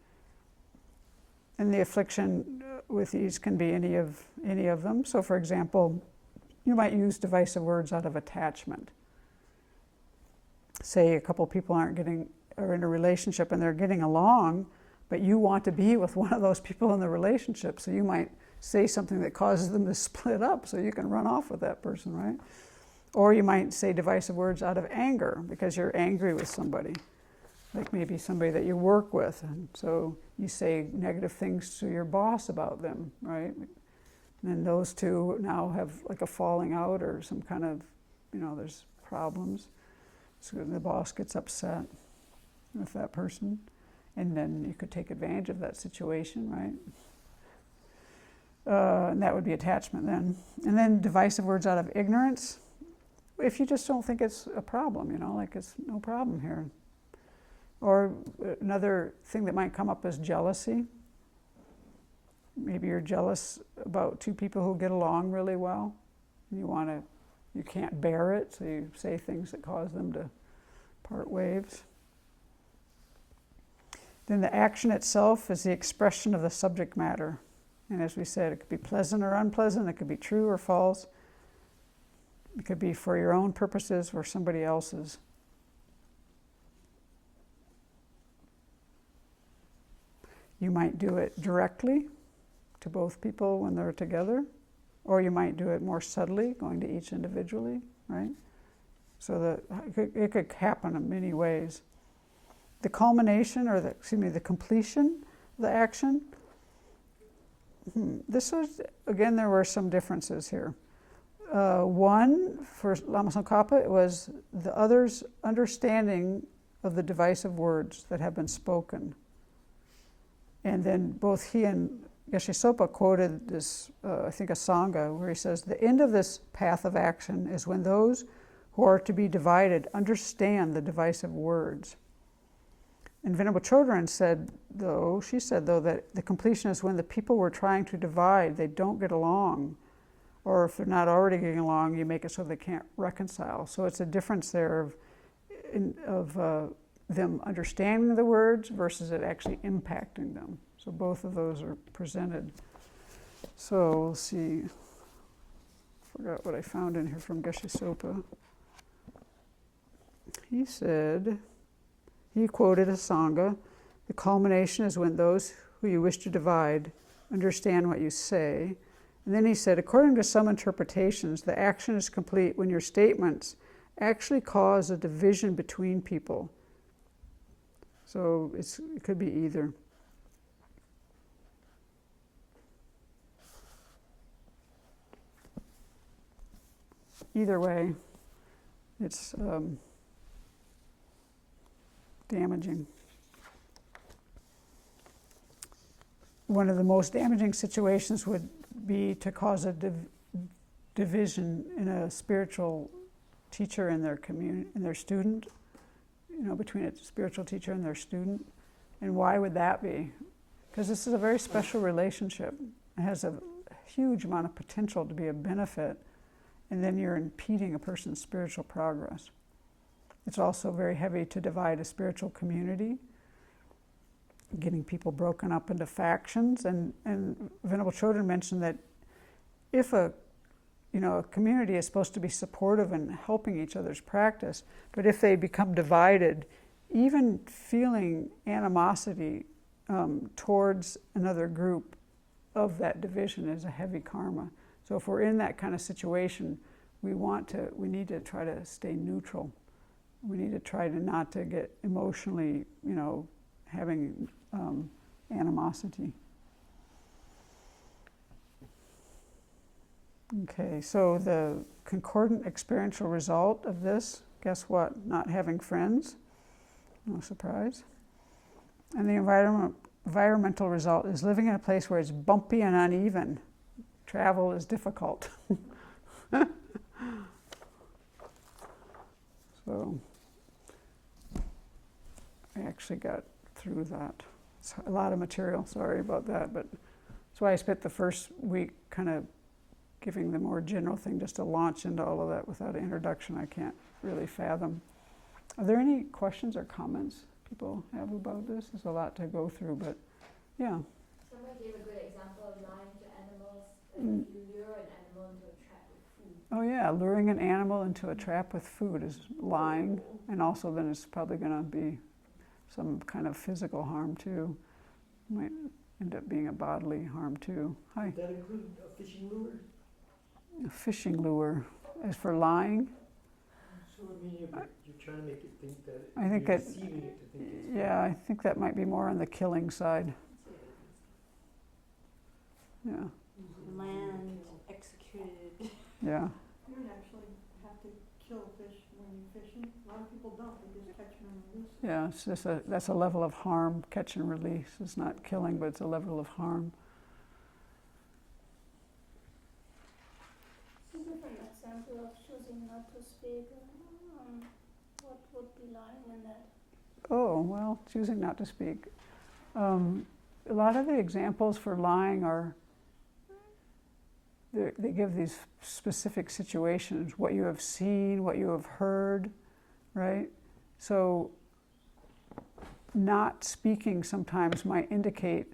And the affliction with these can be any of them. So for example, you might use divisive words out of attachment. Say a couple people are in a relationship and they're getting along, but you want to be with one of those people in the relationship. So you might say something that causes them to split up so you can run off with that person, right? Or you might say divisive words out of anger because you're angry with somebody, like maybe somebody that you work with. And so you say negative things to your boss about them, right? And then those two now have like a falling out or some kind of, there's problems. So the boss gets upset with that person. And then you could take advantage of that situation, right? And that would be attachment then. And then divisive words out of ignorance. If you just don't think it's a problem, like it's no problem here. Or another thing that might come up is jealousy. Maybe you're jealous about two people who get along really well. And you can't bear it, so you say things that cause them to part ways. Then the action itself is the expression of the subject matter. And as we said, it could be pleasant or unpleasant, it could be true or false. It could be for your own purposes or somebody else's. You might do it directly to both people when they're together, or you might do it more subtly, going to each individually, right? So it could happen in many ways. The culmination, or the completion of the action. This was, again, there were some differences here. One, for Lama Tsongkhapa, it was the other's understanding of the divisive words that have been spoken. And then both he and Geshe Sopa quoted this, I think a Sangha, where he says, the end of this path of action is when those who are to be divided understand the divisive words. And Venerable Chodron said, she said, that the completion is when the people we're trying to divide, they don't get along. Or if they're not already getting along, you make it so they can't reconcile. So it's a difference there of them understanding the words versus it actually impacting them. So both of those are presented. So we'll see. Forgot what I found in here from Geshe Sopa. He said, he quoted a Sangha, the culmination is when those who you wish to divide understand what you say, And then he said, according to some interpretations, the action is complete when your statements actually cause a division between people. So it could be either. Either way, it's damaging. One of the most damaging situations would be to cause a division in a spiritual teacher and their community and their student, between a spiritual teacher and their student. And why would that be? Because this is a very special relationship. It has a huge amount of potential to be a benefit, and then you're impeding a person's spiritual progress. It's also very heavy to divide a spiritual community, getting people broken up into factions. And Venerable Chodron mentioned that if a community is supposed to be supportive and helping each other's practice, but if they become divided, even feeling animosity towards another group of that division is a heavy karma. So if we're in that kind of situation, we need to try to stay neutral. We need to try to not to get emotionally, having animosity. Okay, so the concordant experiential result of this, guess what? Not having friends. No surprise. And the environmental result is living in a place where it's bumpy and uneven. Travel is difficult. So I actually got through that. It's a lot of material, sorry about that, but that's why I spent the first week kind of giving the more general thing, just to launch into all of that without an introduction. I can't really fathom. Are there any questions or comments people have about this? There's a lot to go through, but yeah. Somebody gave a good example of lying to animals. If you lure an animal into a trap with food. Oh yeah, luring an animal into a trap with food is lying, and also then it's probably going to be some kind of physical harm too. Might end up being a bodily harm too. Hi. Would that include a fishing lure? A fishing lure. As for lying? So I mean, you're trying to make it think that I think you're that, deceiving it to think it's yeah, I think that might be more on the killing side. Yeah. Land executed. Yeah. You don't actually have to kill fish when you're fishing. A lot of people don't. They just catch them and release them. Yeah, it's just that's a level of harm. Catch and release. It's not killing, but it's a level of harm. To give an example of choosing not to speak, what would be lying in that? Oh, well, choosing not to speak. A lot of the examples for lying are, they give these specific situations, what you have seen, what you have heard, right? So not speaking sometimes might indicate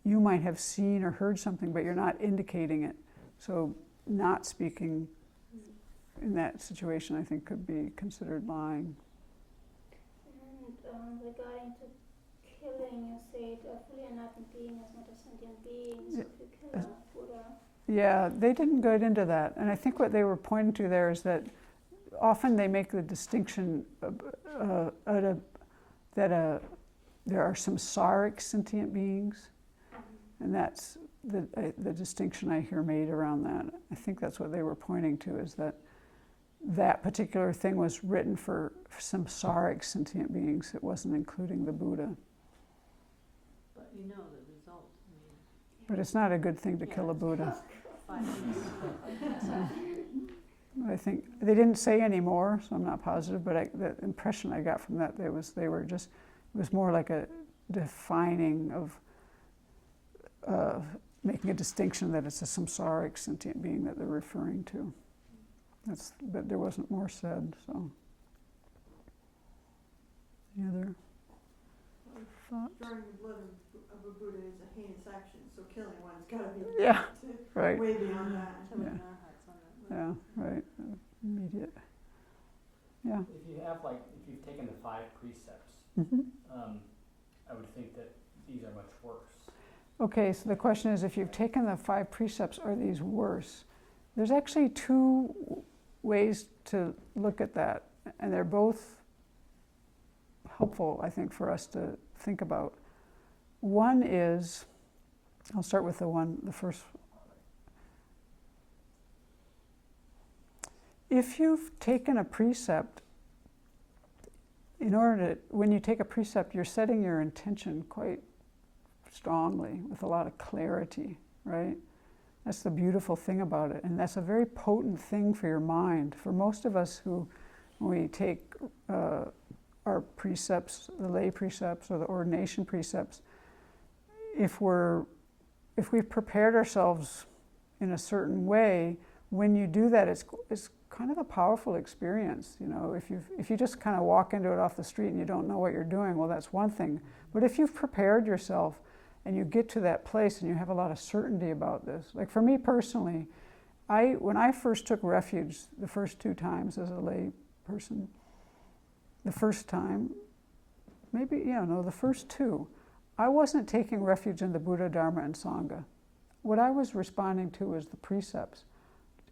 you might have seen or heard something, but you're not indicating it. So not speaking in that situation, I think, could be considered lying. And regarding to killing, you said a fully enlightened being is not a sentient being, so if you kill a Buddha. Yeah, they didn't go into that. And I think what they were pointing to there is that often they make the distinction that there are samsaric sentient beings, and that's the distinction I hear made around that. I think that's what they were pointing to, is that that particular thing was written for samsaric sentient beings. It wasn't including the Buddha. But you know the result. I mean, But it's not a good thing to kill a Buddha. 5 minutes. I think they didn't say any more, so I'm not positive. But the impression I got from that, it was more like a defining of making a distinction that it's a samsaric sentient being that they're referring to. But there wasn't more said. So, any other thoughts? Drawing the blood of a Buddha is a heinous action, so killing one's got to be Right. way beyond that. So in our hearts on that. Yeah, right. Immediate. Yeah. If you've taken the 5 precepts, Mm-hmm. I would think that these are much worse. Okay, so the question is, if you've taken the 5 precepts, are these worse? There's actually 2 ways to look at that, and they're both helpful, I think, for us to think about. One is, I'll start with the first. If you've taken a precept, when you take a precept, you're setting your intention quite strongly with a lot of clarity, right? That's the beautiful thing about it, and that's a very potent thing for your mind. For most of us when we take our precepts, the lay precepts or the ordination precepts, if we've prepared ourselves in a certain way, when you do that, it's kind of a powerful experience. You know, if you just kind of walk into it off the street and you don't know what you're doing, well, that's one thing. But if you've prepared yourself and you get to that place and you have a lot of certainty about this, like for me personally, when I first took refuge the first 2 times as a lay person, the first time, the first 2, I wasn't taking refuge in the Buddha, Dharma, and Sangha. What I was responding to was the precepts.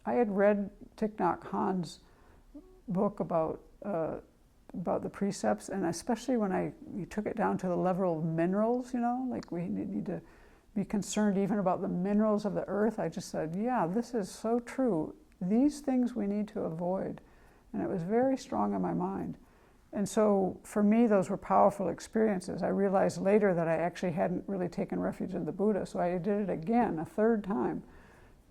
I had read Thich Nhat Hanh's book about the precepts, and especially when you took it down to the level of minerals, like we need to be concerned even about the minerals of the earth. I just said, yeah, this is so true. These things we need to avoid. And it was very strong in my mind. And so for me, those were powerful experiences. I realized later that I actually hadn't really taken refuge in the Buddha, so I did it again, a 3rd time,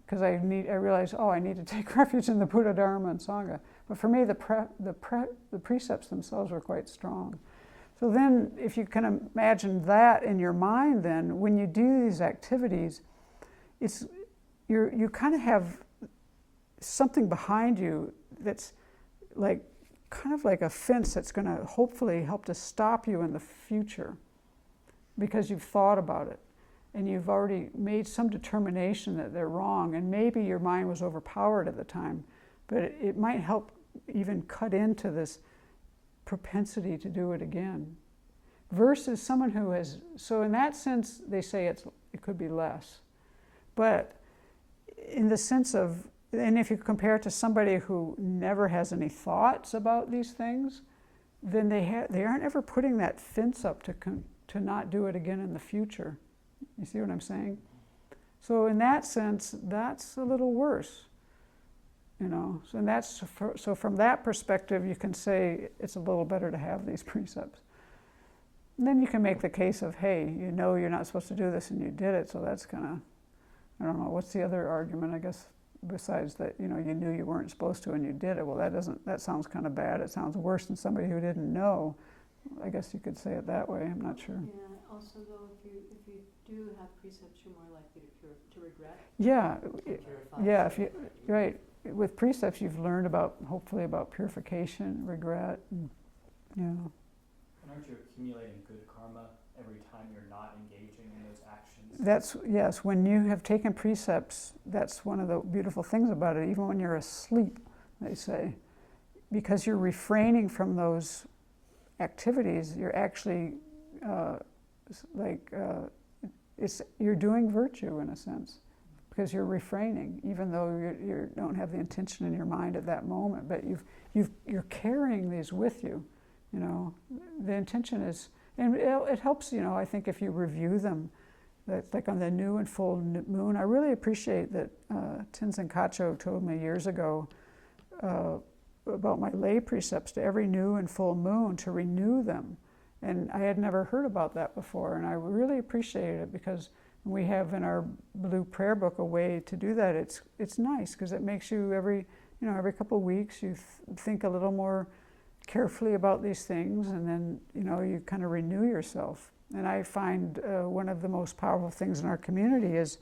because I realized, I need to take refuge in the Buddha, Dharma, and Sangha. But for me, the precepts themselves were quite strong. So then, if you can imagine that in your mind, then when you do these activities, you kind of have something behind you that's kind of like a fence that's going to hopefully help to stop you in the future, because you've thought about it and you've already made some determination that they're wrong, and maybe your mind was overpowered at the time, but it might help even cut into this propensity to do it again, versus someone who has. So in that sense, they say it could be less, but in the sense of, and if you compare it to somebody who never has any thoughts about these things, then they aren't ever putting that fence up to not do it again in the future. You see what I'm saying? So in that sense, that's a little worse. So from that perspective, you can say it's a little better to have these precepts. And then you can make the case of, hey, you're not supposed to do this and you did it, so that's kind of, I don't know, what's the other argument, I guess, besides that, you knew you weren't supposed to and you did it. Well, that sounds kind of bad. It sounds worse than somebody who didn't know. I guess you could say it that way. I'm not sure. Yeah. Also, though, if you do have precepts, you're more likely to regret. Yeah. Purify. Right. With precepts, you've learned hopefully about purification, regret, and. And aren't you accumulating good karma every time you're not engaging in those actions? Yes, when you have taken precepts, that's one of the beautiful things about it, even when you're asleep, they say. Because you're refraining from those activities, you're actually, you're doing virtue in a sense. Because you're refraining, even though you don't have the intention in your mind at that moment, but you're carrying these with you. The intention is, and it helps. I think if you review them, like on the new and full moon. I really appreciate that Tenzin Kacho told me years ago about my lay precepts to every new and full moon to renew them, and I had never heard about that before, and I really appreciated it because. We have in our blue prayer book a way to do that. It's nice because it makes you every couple of weeks you think a little more carefully about these things, and then you kind of renew yourself. And I find one of the most powerful things in our community is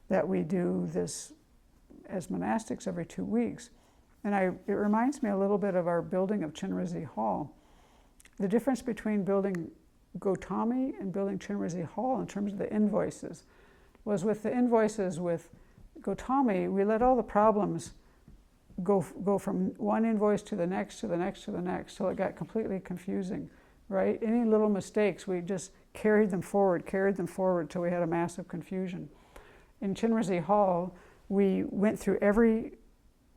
that we do this as monastics every 2 weeks. And it reminds me a little bit of our building of Chenrezig Hall. The difference between building Gautami and building Chenrezig Hall in terms of the invoices was with the invoices with Gautami, we let all the problems go from one invoice to the next, to the next, to the next, till it got completely confusing. right? Any little mistakes, we just carried them forward till we had a massive confusion. In Chinrazi Hall, we went through every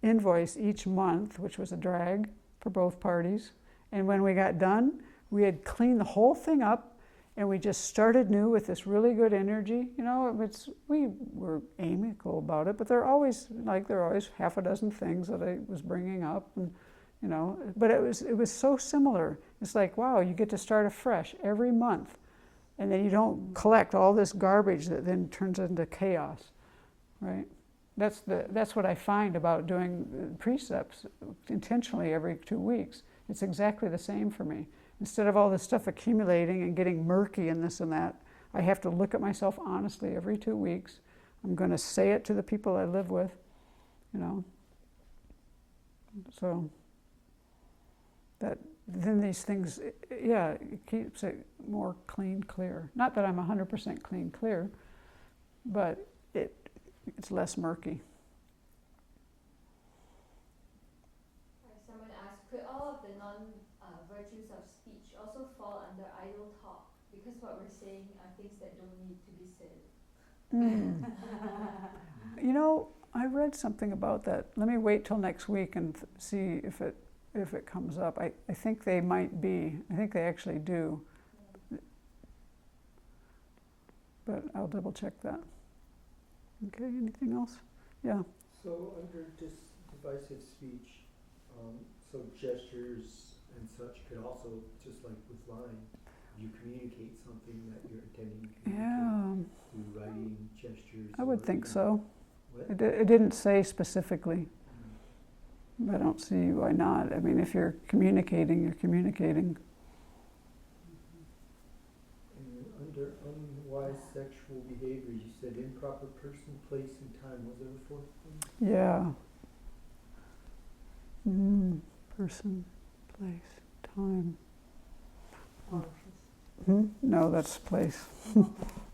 invoice each month, which was a drag for both parties. And when we got done, we had cleaned the whole thing up, and we just started new with this really good energy. You know, we were amicable about it, but there are always half a dozen things that I was bringing up, and you know. But it was so similar. It's like, wow, you get to start afresh every month, and then you don't collect all this garbage that then turns into chaos, right? That's what I find about doing precepts intentionally every 2 weeks. It's exactly the same for me. Instead of all this stuff accumulating and getting murky and this and that, I have to look at myself honestly every 2 weeks. I'm going to say it to the people I live with, you know. So that then these things, yeah, it keeps it more clean, clear. Not that I'm 100% clean, clear, but it's less murky. Someone asked, could all of the non-virtues of speech also fall under idle talk? Because what we're saying are things that don't need to be said. You know, I read something about that. Let me wait till next week and see if it comes up. I think they might be. I think they actually do. But I'll double check that. Okay, anything else? Yeah. So under divisive speech, so gestures and such could also, just like with lying, you communicate something that you're intending to communicate through writing, gestures. I would think so. What? It didn't say specifically. I don't see why not. I mean, if you're communicating, you're communicating. And under unwise sexual behavior, you said improper person, place, and time. Was there a fourth thing? Yeah. Person, place, time. No, that's place.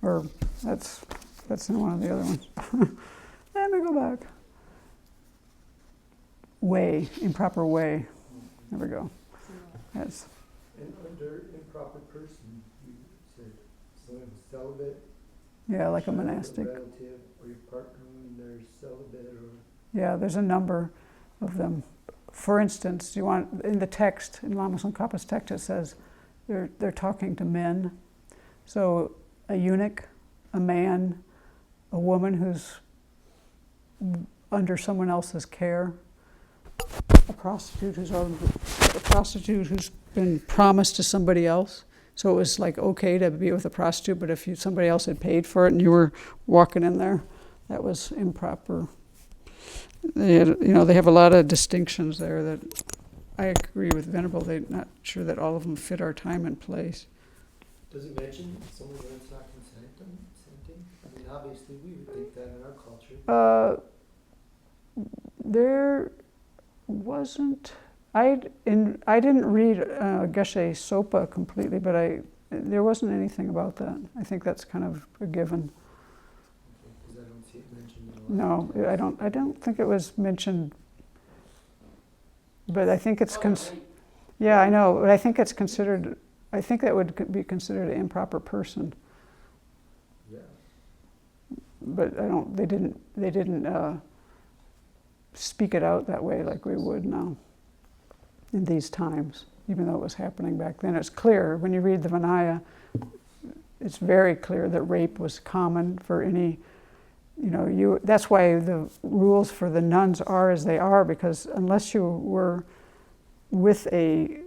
Or that's in one of the other ones. Let me go back. Way, improper way. There we go. That's. And under improper person, you said someone who's celibate. Yeah, like a child, monastic. relative, or your partner when they're celibate, or. Yeah, there's a number of them. For instance, in the text, in Lama Tsongkhapa's text, it says they're talking to men. So a eunuch, a man, a woman who's under someone else's care, a prostitute who's been promised to somebody else. So it was like okay to be with a prostitute, but if somebody else had paid for it and you were walking in there, that was improper. They have a lot of distinctions there that I agree with Venerable. They're not sure that all of them fit our time and place. Does it mention someone that's not consenting? I mean, obviously we would think that in our culture. There wasn't. I didn't read Geshe Sopa completely, but there wasn't anything about that. I think that's kind of a given. Because I don't see it mentioned in a No, lot of I don't think it was mentioned. But I think it's yeah, I know. But I think it's considered. I think that would be considered an improper person. Yeah. But I don't. They didn't speak it out that way like we would now. In these times, even though it was happening back then, it's clear when you read the Vinaya. It's very clear that rape was common for any. That's why the rules for the nuns are as they are, because unless you were in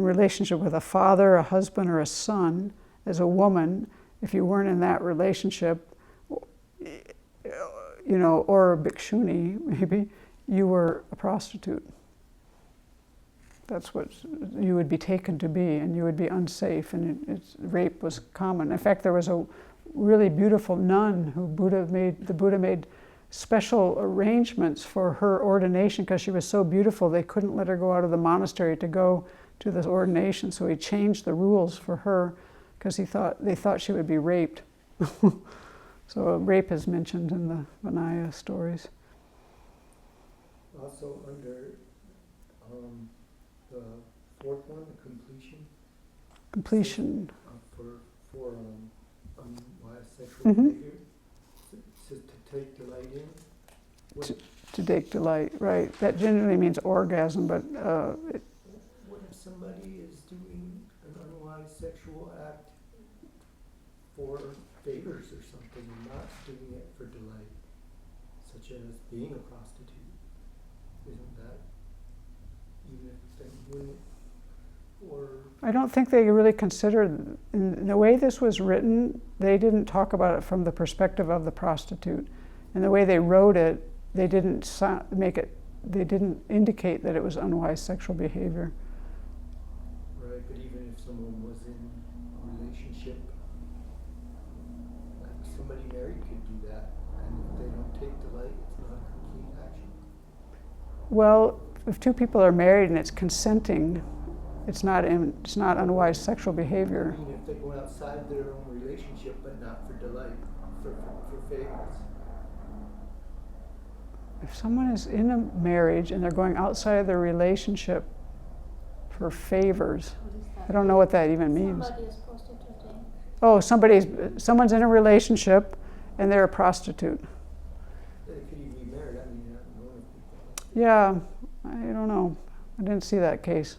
relationship with a father, a husband, or a son, as a woman, if you weren't in that relationship, or a bhikshuni, maybe, you were a prostitute. That's what you would be taken to be, and you would be unsafe, and rape was common. In fact, there was a really beautiful nun who the Buddha made special arrangements for her ordination because she was so beautiful they couldn't let her go out of the monastery to go to this ordination, so he changed the rules for her because they thought she would be raped. So rape is mentioned in the Vinaya stories. Also under the fourth one, the completion, Completion. for unwise sexual Mhm. behavior, it says to take delight in. What, To take delight, right. That generally means orgasm, but what if somebody is doing an unwise sexual act for favors or something and not doing it for delight, such as being a prostitute? Isn't that, even if they wouldn't, or I don't think they really considered, in the way this was written, they didn't talk about it from the perspective of the prostitute. And the way they wrote it, they didn't they didn't indicate that it was unwise sexual behavior. right? But even if someone was in a relationship, like somebody married could do that, and if they don't take delight, it's not a complete action. Well, if two people are married and it's consenting, it's not unwise sexual behavior. I mean, if they go outside their own relationship, but not for delight, for favors. If someone is in a marriage and they're going outside of their relationship for favors, What is that? I don't know what that even means. Somebody is prostituting. Oh, someone's in a relationship and they're a prostitute. They could even be married. I mean, I've known of people. Yeah, I don't know. I didn't see that case.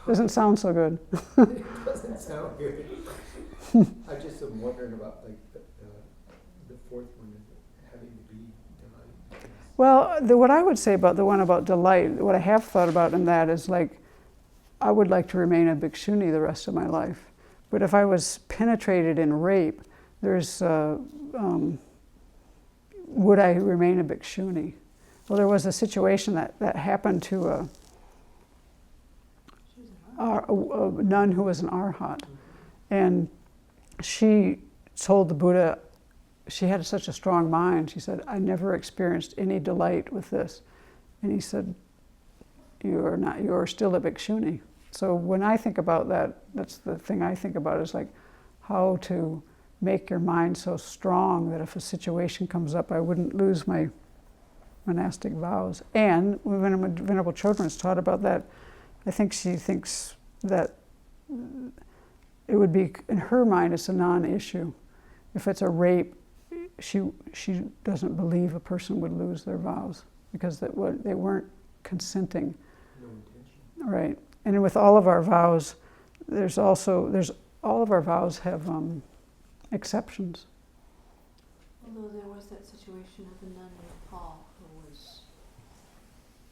Doesn't sound so good. It doesn't sound good. I just am wondering about like the fourth one, having to be delight. Well, what I would say about the one about delight, what I have thought about in that is like, I would like to remain a bhikshuni the rest of my life. But if I was penetrated in rape, there's, would I remain a bhikshuni? Well, there was a situation that happened to a nun who was an arhat. And she told the Buddha, she had such a strong mind, she said, I never experienced any delight with this. And he said, you're still a bhikshuni. So when I think about that, that's the thing I think about, is like how to make your mind so strong that if a situation comes up, I wouldn't lose my monastic vows. And when Venerable Chodron's taught about that, I think she thinks that it would be, in her mind, it's a non-issue. If it's a rape, she doesn't believe a person would lose their vows because they weren't consenting. No intention. Right. And with all of our vows, all of our vows have exceptions. Although there was that situation of the nun in Nepal who was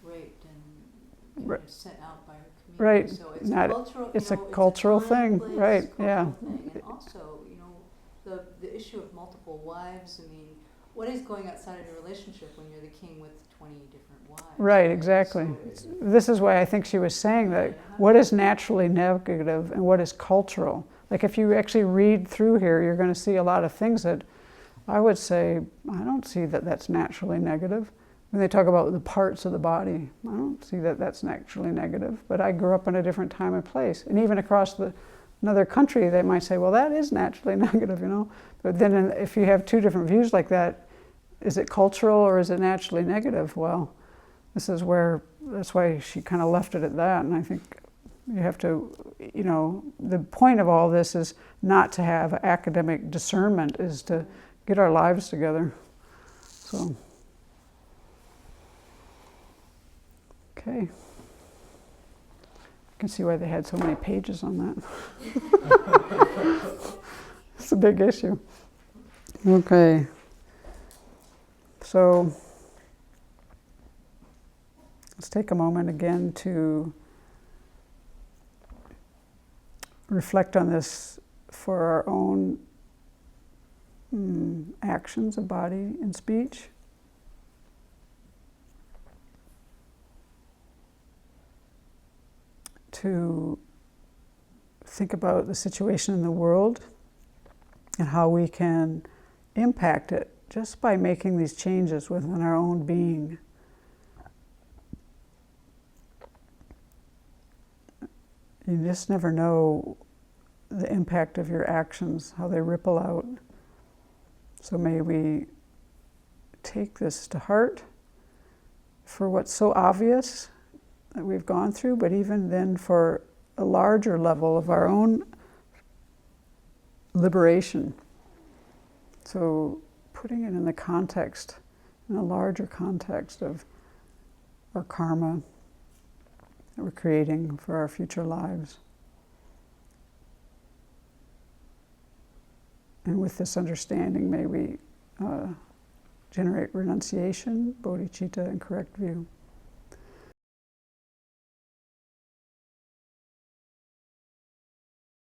raped and kind of sent out by her community. Right. So it's Not- cultural. it's you a know, cultural it's a time, thing, place, right, cultural yeah. thing. And also, you know, the issue of multiple wives. I mean, what is going outside of your relationship when you're the king with 20 different wives? Right, exactly. So This is why I think she was saying that what is naturally negative and what is cultural. Like if you actually read through here, you're going to see a lot of things that I would say, I don't see that that's naturally negative. When they talk about the parts of the body, I don't see that that's naturally negative. But I grew up in a different time and place. And even across another country, they might say, well, that is naturally negative, you know. But then if you have two different views like that, is it cultural or is it naturally negative? Well, this is that's why she kind of left it at that. And I think you have to, you know, the point of all this is not to have academic discernment, is to get our lives together. So, okay. You can see why they had so many pages on that. It's a big issue. Okay. So, let's take a moment again to reflect on this for our own actions of body and speech. To think about the situation in the world and how we can impact it just by making these changes within our own being. You just never know the impact of your actions, how they ripple out. So may we take this to heart for what's so obvious, that we've gone through, but even then for a larger level of our own liberation. So putting it in the context, in a larger context of our karma that we're creating for our future lives. And with this understanding, may we generate renunciation, bodhicitta, and correct view.